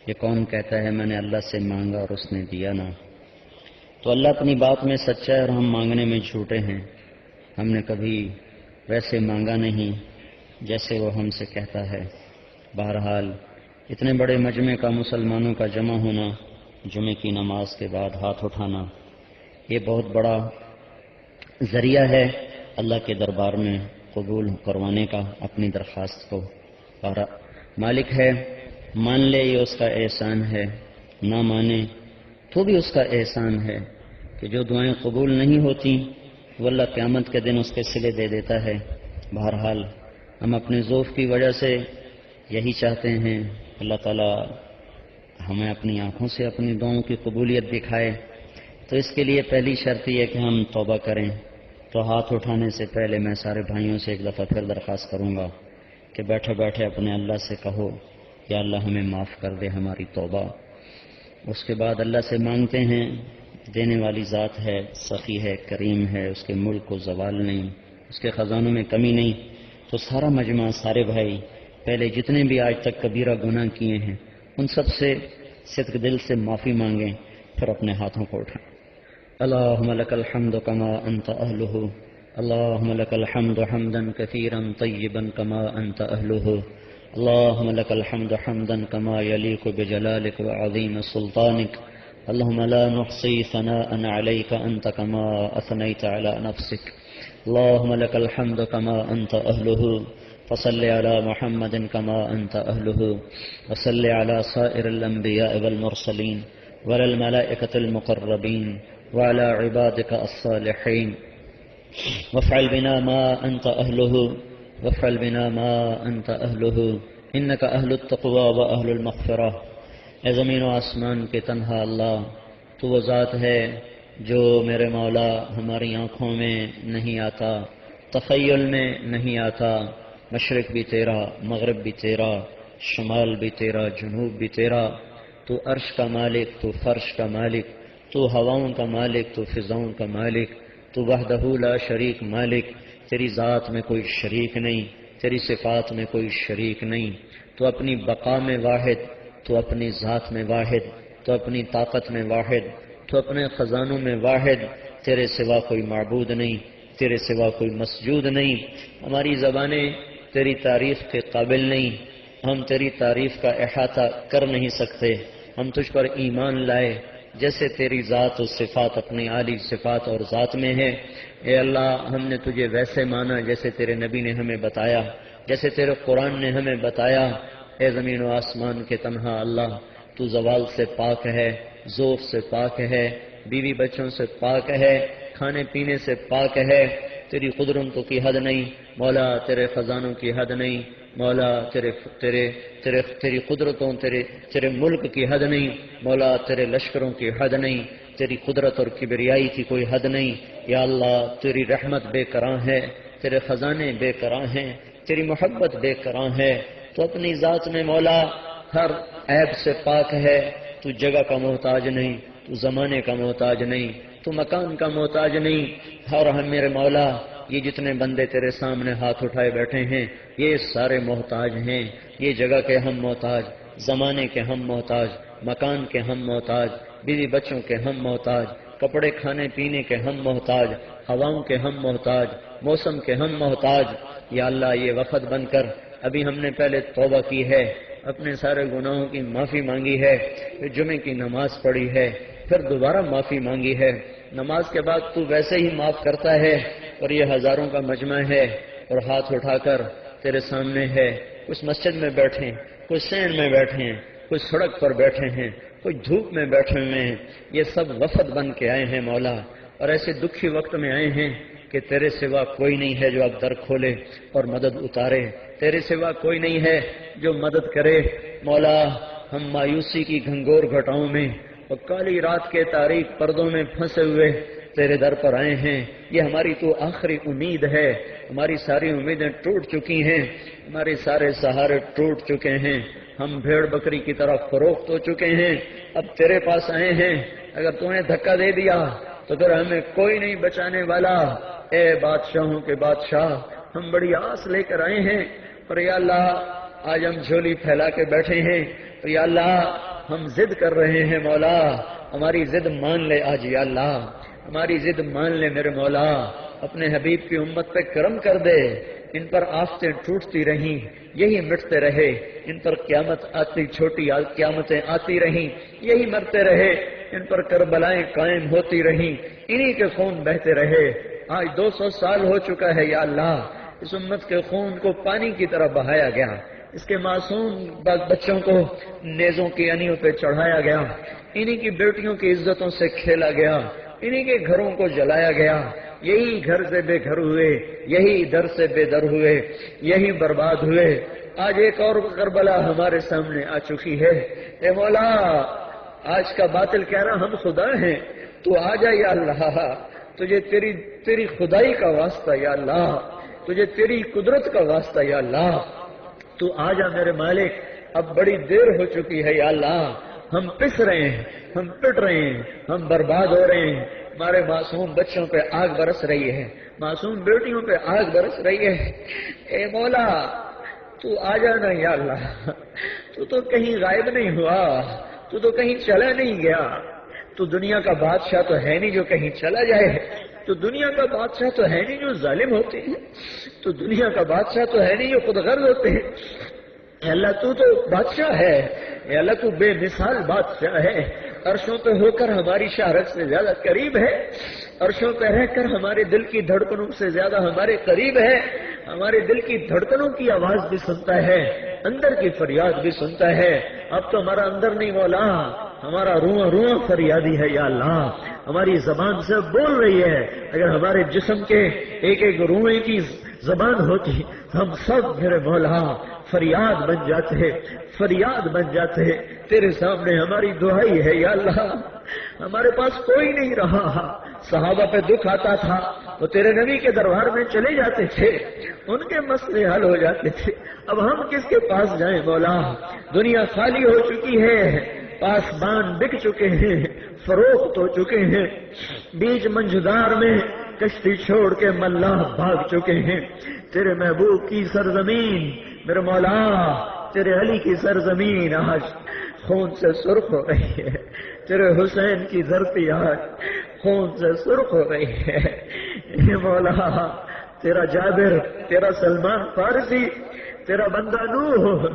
یہ کون کہتا ہے میں نے اللہ سے مانگا اور اس نے دیا نہ۔ تو اللہ اپنی بات میں سچا ہے اور ہم مانگنے میں جھوٹے ہیں۔ ہم نے کبھی ویسے مانگا نہیں جیسے وہ ہم سے کہتا ہے۔ بہرحال اتنے بڑے مجمع کا مسلمانوں کا جمع ہونا، جمعے کی نماز کے بعد ہاتھ اٹھانا، یہ بہت بڑا ذریعہ ہے اللہ کے دربار میں قبول کروانے کا اپنی درخواست کو، اور مالک ہے، مان لے یہ اس کا احسان ہے، نہ مانے تو بھی اس کا احسان ہے کہ جو دعائیں قبول نہیں ہوتی وہ اللہ قیامت کے دن اس کے صلے دے دیتا ہے۔ بہرحال ہم اپنے ذوف کی وجہ سے یہی چاہتے ہیں اللہ تعالیٰ ہمیں اپنی آنکھوں سے اپنی دعاؤں کی قبولیت دکھائے، تو اس کے لیے پہلی شرط یہ کہ ہم توبہ کریں۔ تو ہاتھ اٹھانے سے پہلے میں سارے بھائیوں سے ایک دفعہ پھر درخواست کروں گا کہ بیٹھے بیٹھے اپنے اللہ سے کہو یا اللہ ہمیں معاف کر دے ہماری توبہ۔ اس کے بعد اللہ سے مانگتے ہیں، دینے والی ذات ہے، سخی ہے، کریم ہے، اس کے ملک کو زوال نہیں، اس کے خزانوں میں کمی نہیں۔ تو سارا مجمع، سارے بھائی پہلے جتنے بھی آج تک کبیرہ گناہ کیے ہیں ان سب سے صدق دل سے معافی مانگیں، پھر اپنے ہاتھوں کو اٹھائیں۔ اللہم لک الحمد کما انت اہلہ، اللہم لک الحمد حمدا کثیرا طیبا کما انت اہلہ، اللہم لک الحمد حمدا کما یلیق بجلالک وعظیم سلطانک، اللہم لا نحصی ثناء علیک انت کما اثنیت علی نفسک، اللہم لک الحمد کما انت اہلہ، فصل علی محمد کما انت اہلہ، وصل علی سائر الانبیاء والمرسلین وللملائکۃ المقربین وعلى عبادك الصالحين، وافعل بنا ما أنت أهله، وافعل بنا ما أنت أهله، إنك أهل التقوى وأهل المغفرة۔ اے زمین و آسمان کے تنہا اللہ، تو وہ ذات ہے جو میرے مولا ہماری آنکھوں میں نہیں آتا، تخیل میں نہیں آتا، مشرق بھی تیرا، مغرب بھی تیرا، شمال بھی تیرا، جنوب بھی تیرا، تو عرش کا مالک، تو فرش کا مالک، تو ہواؤں کا مالک، تو فضاؤں کا مالک، تو وحدہ لا شریک مالک، تیری ذات میں کوئی شریک نہیں، تیری صفات میں کوئی شریک نہیں، تو اپنی بقا میں واحد، تو اپنی ذات میں واحد، تو اپنی طاقت میں واحد، تو اپنے خزانوں میں واحد، تیرے سوا کوئی معبود نہیں، تیرے سوا کوئی مسجود نہیں۔ ہماری زبانیں تیری تعریف کے قابل نہیں، ہم تیری تعریف کا احاطہ کر نہیں سکتے، ہم تجھ پر ایمان لائے جیسے تیری ذات و صفات اپنی عالی صفات اور ذات میں ہے۔ اے اللہ، ہم نے تجھے ویسے مانا جیسے تیرے نبی نے ہمیں بتایا، جیسے تیرے قرآن نے ہمیں بتایا۔ اے زمین و آسمان کے تنہا اللہ، تو زوال سے پاک ہے، ذوف سے پاک ہے، بیوی بچوں سے پاک ہے، کھانے پینے سے پاک ہے، تیری قدرتوں کی حد نہیں مولا، تیرے خزانوں کی حد نہیں مولا، تیری قدرتوں، تیرے ملک کی حد نہیں مولا، تیرے لشکروں کی حد نہیں، تیری قدرت اور کبریائی کی کوئی حد نہیں۔ یا اللہ، تیری رحمت بے کراں ہے، تیرے خزانے بے کراں ہیں، تیری محبت بے کراں ہے، تو اپنی ذات میں مولا ہر عیب سے پاک ہے، تو جگہ کا محتاج نہیں، تو زمانے کا محتاج نہیں، تو مکان کا محتاج نہیں۔ اور ہم میرے مولا، یہ جتنے بندے تیرے سامنے ہاتھ اٹھائے بیٹھے ہیں یہ سارے محتاج ہیں، یہ جگہ کے ہم محتاج، زمانے کے ہم محتاج، مکان کے ہم محتاج، بیوی بچوں کے ہم محتاج، کپڑے کھانے پینے کے ہم محتاج، ہواؤں کے ہم محتاج، موسم کے ہم محتاج۔ یا اللہ، یہ وفد بن کر ابھی ہم نے پہلے توبہ کی ہے، اپنے سارے گناہوں کی معافی مانگی ہے، پھر جمعے کی نماز پڑھی ہے، پھر دوبارہ معافی مانگی ہے۔ نماز کے بعد تو ویسے ہی معاف کرتا ہے، اور یہ ہزاروں کا مجمع ہے اور ہاتھ اٹھا کر تیرے سامنے ہے، کچھ مسجد میں بیٹھے، کچھ سین میں بیٹھے ہیں، کچھ سڑک پر بیٹھے ہیں، کچھ دھوپ میں بیٹھے ہوئے ہیں، یہ سب وفد بن کے آئے ہیں مولا، اور ایسے دکھی وقت میں آئے ہیں کہ تیرے سوا کوئی نہیں ہے جو اب در کھولے اور مدد اتارے، تیرے سوا کوئی نہیں ہے جو مدد کرے مولا۔ ہم مایوسی کی گھنگور گھٹاؤں میں اور کالی رات کے تاریک پردوں میں پھنسے ہوئے تیرے در پر آئے ہیں، یہ ہماری تو آخری امید ہے، ہماری ساری امیدیں ٹوٹ چکی ہیں، ہمارے سارے سہارے ٹوٹ چکے ہیں، ہم بھیڑ بکری کی طرف فروخت ہو چکے ہیں، اب تیرے پاس آئے ہیں، اگر تو نے دھکا دے دیا تو پھر ہمیں کوئی نہیں بچانے والا۔ اے بادشاہوں کے بادشاہ، ہم بڑی آس لے کر آئے ہیں، اور یا اللہ آج ہم جھولی پھیلا کے بیٹھے ہیں، تو یا اللہ ہم ضد کر رہے ہیں مولا، ہماری ضد مان لے آج یا اللہ، ہماری ضد مان لے میرے مولا، اپنے حبیب کی امت پہ کرم کر دے، ان پر آفتیں ٹوٹتی رہیں، یہی مٹتے رہے، ان پر قیامت آتی، چھوٹی قیامتیں آتی رہیں، یہی مرتے رہے، ان پر کربلائیں قائم ہوتی رہیں، انہی کے خون بہتے رہے۔ آج 200 سال ہو چکا ہے یا اللہ، اس امت کے خون کو پانی کی طرح بہایا گیا، اس کے معصوم بچوں کو نیزوں کی انیوں پہ چڑھایا گیا، انہی کی بیٹیوں کی عزتوں سے کھیلا گیا، انہی کے گھروں کو جلایا گیا۔ یہی گھر سے بے گھر ہوئے، یہی در سے بے در ہوئے، یہی برباد ہوئے۔ آج ایک اور کربلا ہمارے سامنے آ چکی ہے۔ اے مولا، آج کا باطل کہہ رہا ہم خدا ہیں، تو آ جا یا اللہ، تجھے تیری خدائی کا واسطہ یا اللہ، تجھے تیری قدرت کا واسطہ یا اللہ، تو آ جا میرے مالک۔ اب بڑی دیر ہو چکی ہے یا اللہ، ہم پس رہے ہیں، ہم پٹ رہے ہیں، ہم برباد ہو رہے ہیں۔ ہمارے معصوم بچوں پہ آگ برس رہی ہے، معصوم بیٹیوں پہ آگ برس رہی ہے۔ اے مولا، تو آ جانا یا اللہ، تو کہیں غائب نہیں ہوا، تو کہیں چلا نہیں گیا۔ تو دنیا کا بادشاہ تو ہے نہیں جو کہیں چلا جائے، تو دنیا کا بادشاہ تو ہے نہیں جو ظالم ہوتے ہیں، تو دنیا کا بادشاہ تو ہے نہیں جو خود غرض ہوتے ہیں۔ اے اللہ، تو بادشاہ ہے، اے اللہ تو بے مثال بادشاہ ہے، عرشوں پہ ہو کر ہماری شہرت سے زیادہ قریب ہے، عرشوں پہ رہ کر ہمارے دل کی دھڑکنوں سے زیادہ ہمارے قریب ہے، ہمارے دل کی دھڑکنوں کی آواز بھی سنتا ہے، اندر کی فریاد بھی سنتا ہے۔ اب تو ہمارا اندر نہیں مولا، ہمارا رواں رواں فریادی ہے یا اللہ، ہماری زبان سے بول رہی ہے۔ اگر ہمارے جسم کے ایک ایک روئے کی زبان ہوتی، ہم سب میرے مولا فریاد بن جاتے، فریاد بن جاتے۔ تیرے سامنے ہماری دعائی ہے یا اللہ، ہمارے پاس کوئی نہیں رہا۔ صحابہ پہ دکھ آتا تھا وہ تیرے نبی کے دربار میں چلے جاتے تھے، ان کے مسئلے حل ہو جاتے تھے۔ اب ہم کس کے پاس جائیں مولا؟ دنیا خالی ہو چکی ہے، پاسبان بک چکے ہیں، فروخت ہو چکے ہیں، بیچ منجدار میں کشتی چھوڑ کے ملاح بھاگ چکے ہیں۔ تیرے محبوب کی سرزمین میرے مولا، تیرے علی کی سرزمین آج خون سے سرخ ہو رہی ہے، تیرے حسین کی دھرتی آج خون سے سرخ ہو رہی ہے۔ اے مولا، تیرا جابر، تیرا سلمان فارسی، تیرا بندہ نوح،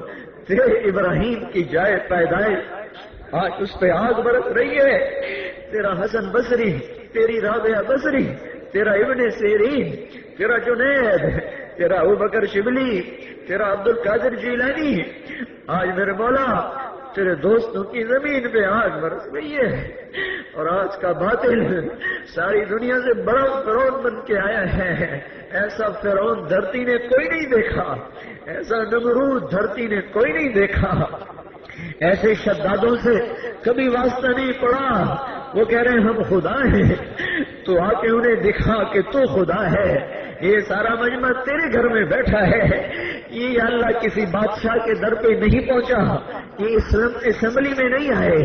تیرے ابراہیم کی جائے پیدائش آج اس پہ آگ برس رہی ہے۔ تیرا حسن بصری، تیری رابعہ بصری، تیرا ابن سیرین، تیرا جنید، تیرا ابوبکر شبلی، تیرا عبد القادر جیلانی، آج میرے مولا تیرے دوستوں کی زمین پہ آگ برس رہی ہے۔ اور آج کا باطل ساری دنیا سے بڑا فرعون بن کے آیا ہے۔ ایسا فرعون دھرتی نے کوئی نہیں دیکھا، ایسا نمرود دھرتی نے کوئی نہیں دیکھا، ایسے شدادوں سے کبھی واسطہ نہیں پڑا۔ وہ کہہ رہے ہیں ہم خدا ہیں، تو آ کے انہیں دکھا کہ تو خدا ہے۔ یہ سارا مجمع تیرے گھر میں بیٹھا ہے، یہ اللہ کسی بادشاہ کے در پہ نہیں پہنچا، یہ اسمبلی میں نہیں آئے،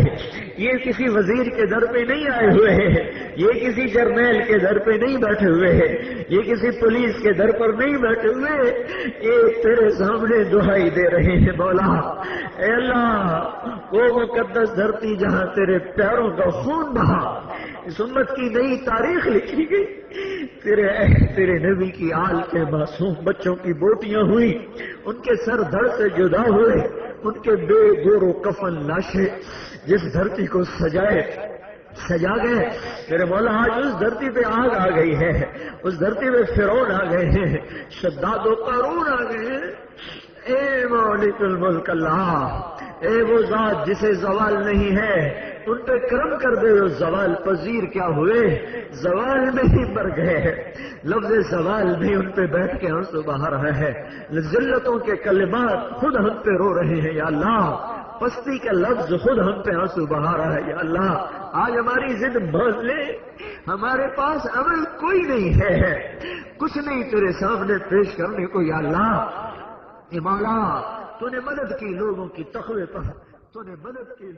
یہ کسی وزیر کے در پہ نہیں آئے ہوئے ہیں، یہ کسی جرنیل کے در پہ نہیں بیٹھے ہوئے ہیں، یہ کسی پولیس کے در پر نہیں بیٹھے ہوئے، یہ تیرے سامنے دعائی دے رہے ہیں مولا۔ اے اللہ، وہ مقدس دھرتی جہاں تیرے پیروں کا خون بہا، اس امت کی نئی تاریخ لکھی گئی، تیرے نبی کی آل کے معصوم بچوں کی بوٹیاں ہوئی، ان کے سر دھڑ سے جدا ہوئے، ان کے بے گور و کفن لاشیں جس دھرتی کو سجا گئے۔ میرے مولا، آج اس دھرتی پہ آگ آ گئی ہے، اس دھرتی پہ فرعون آ گئے ہیں، شداد و قارون آ گئے ہیں۔ اے مالک الملک اللہ، اے وہ ذات جسے زوال نہیں ہے، ان پہ کرم کر دے۔ زوال پذیر کیا ہوئے، زوال میں ہی مر گئے ہیں۔ لفظ زوال بھی ان پہ بیٹھ کے آنسو بہا رہا ہے، ذلتوں کے کلمات خود ہم پہ رو رہے ہیں یا اللہ، پستی کا لفظ خود ہم پہ آنسو بہا رہا ہے یا اللہ۔ آج ہماری ضد مان لے، ہمارے پاس عمل کوئی نہیں ہے، کچھ نہیں تیرے سامنے پیش کرنے کو یا اللہ۔ اے مولا، تو نے مدد کی لوگوں کی تقوی پر، تو نے مدد کی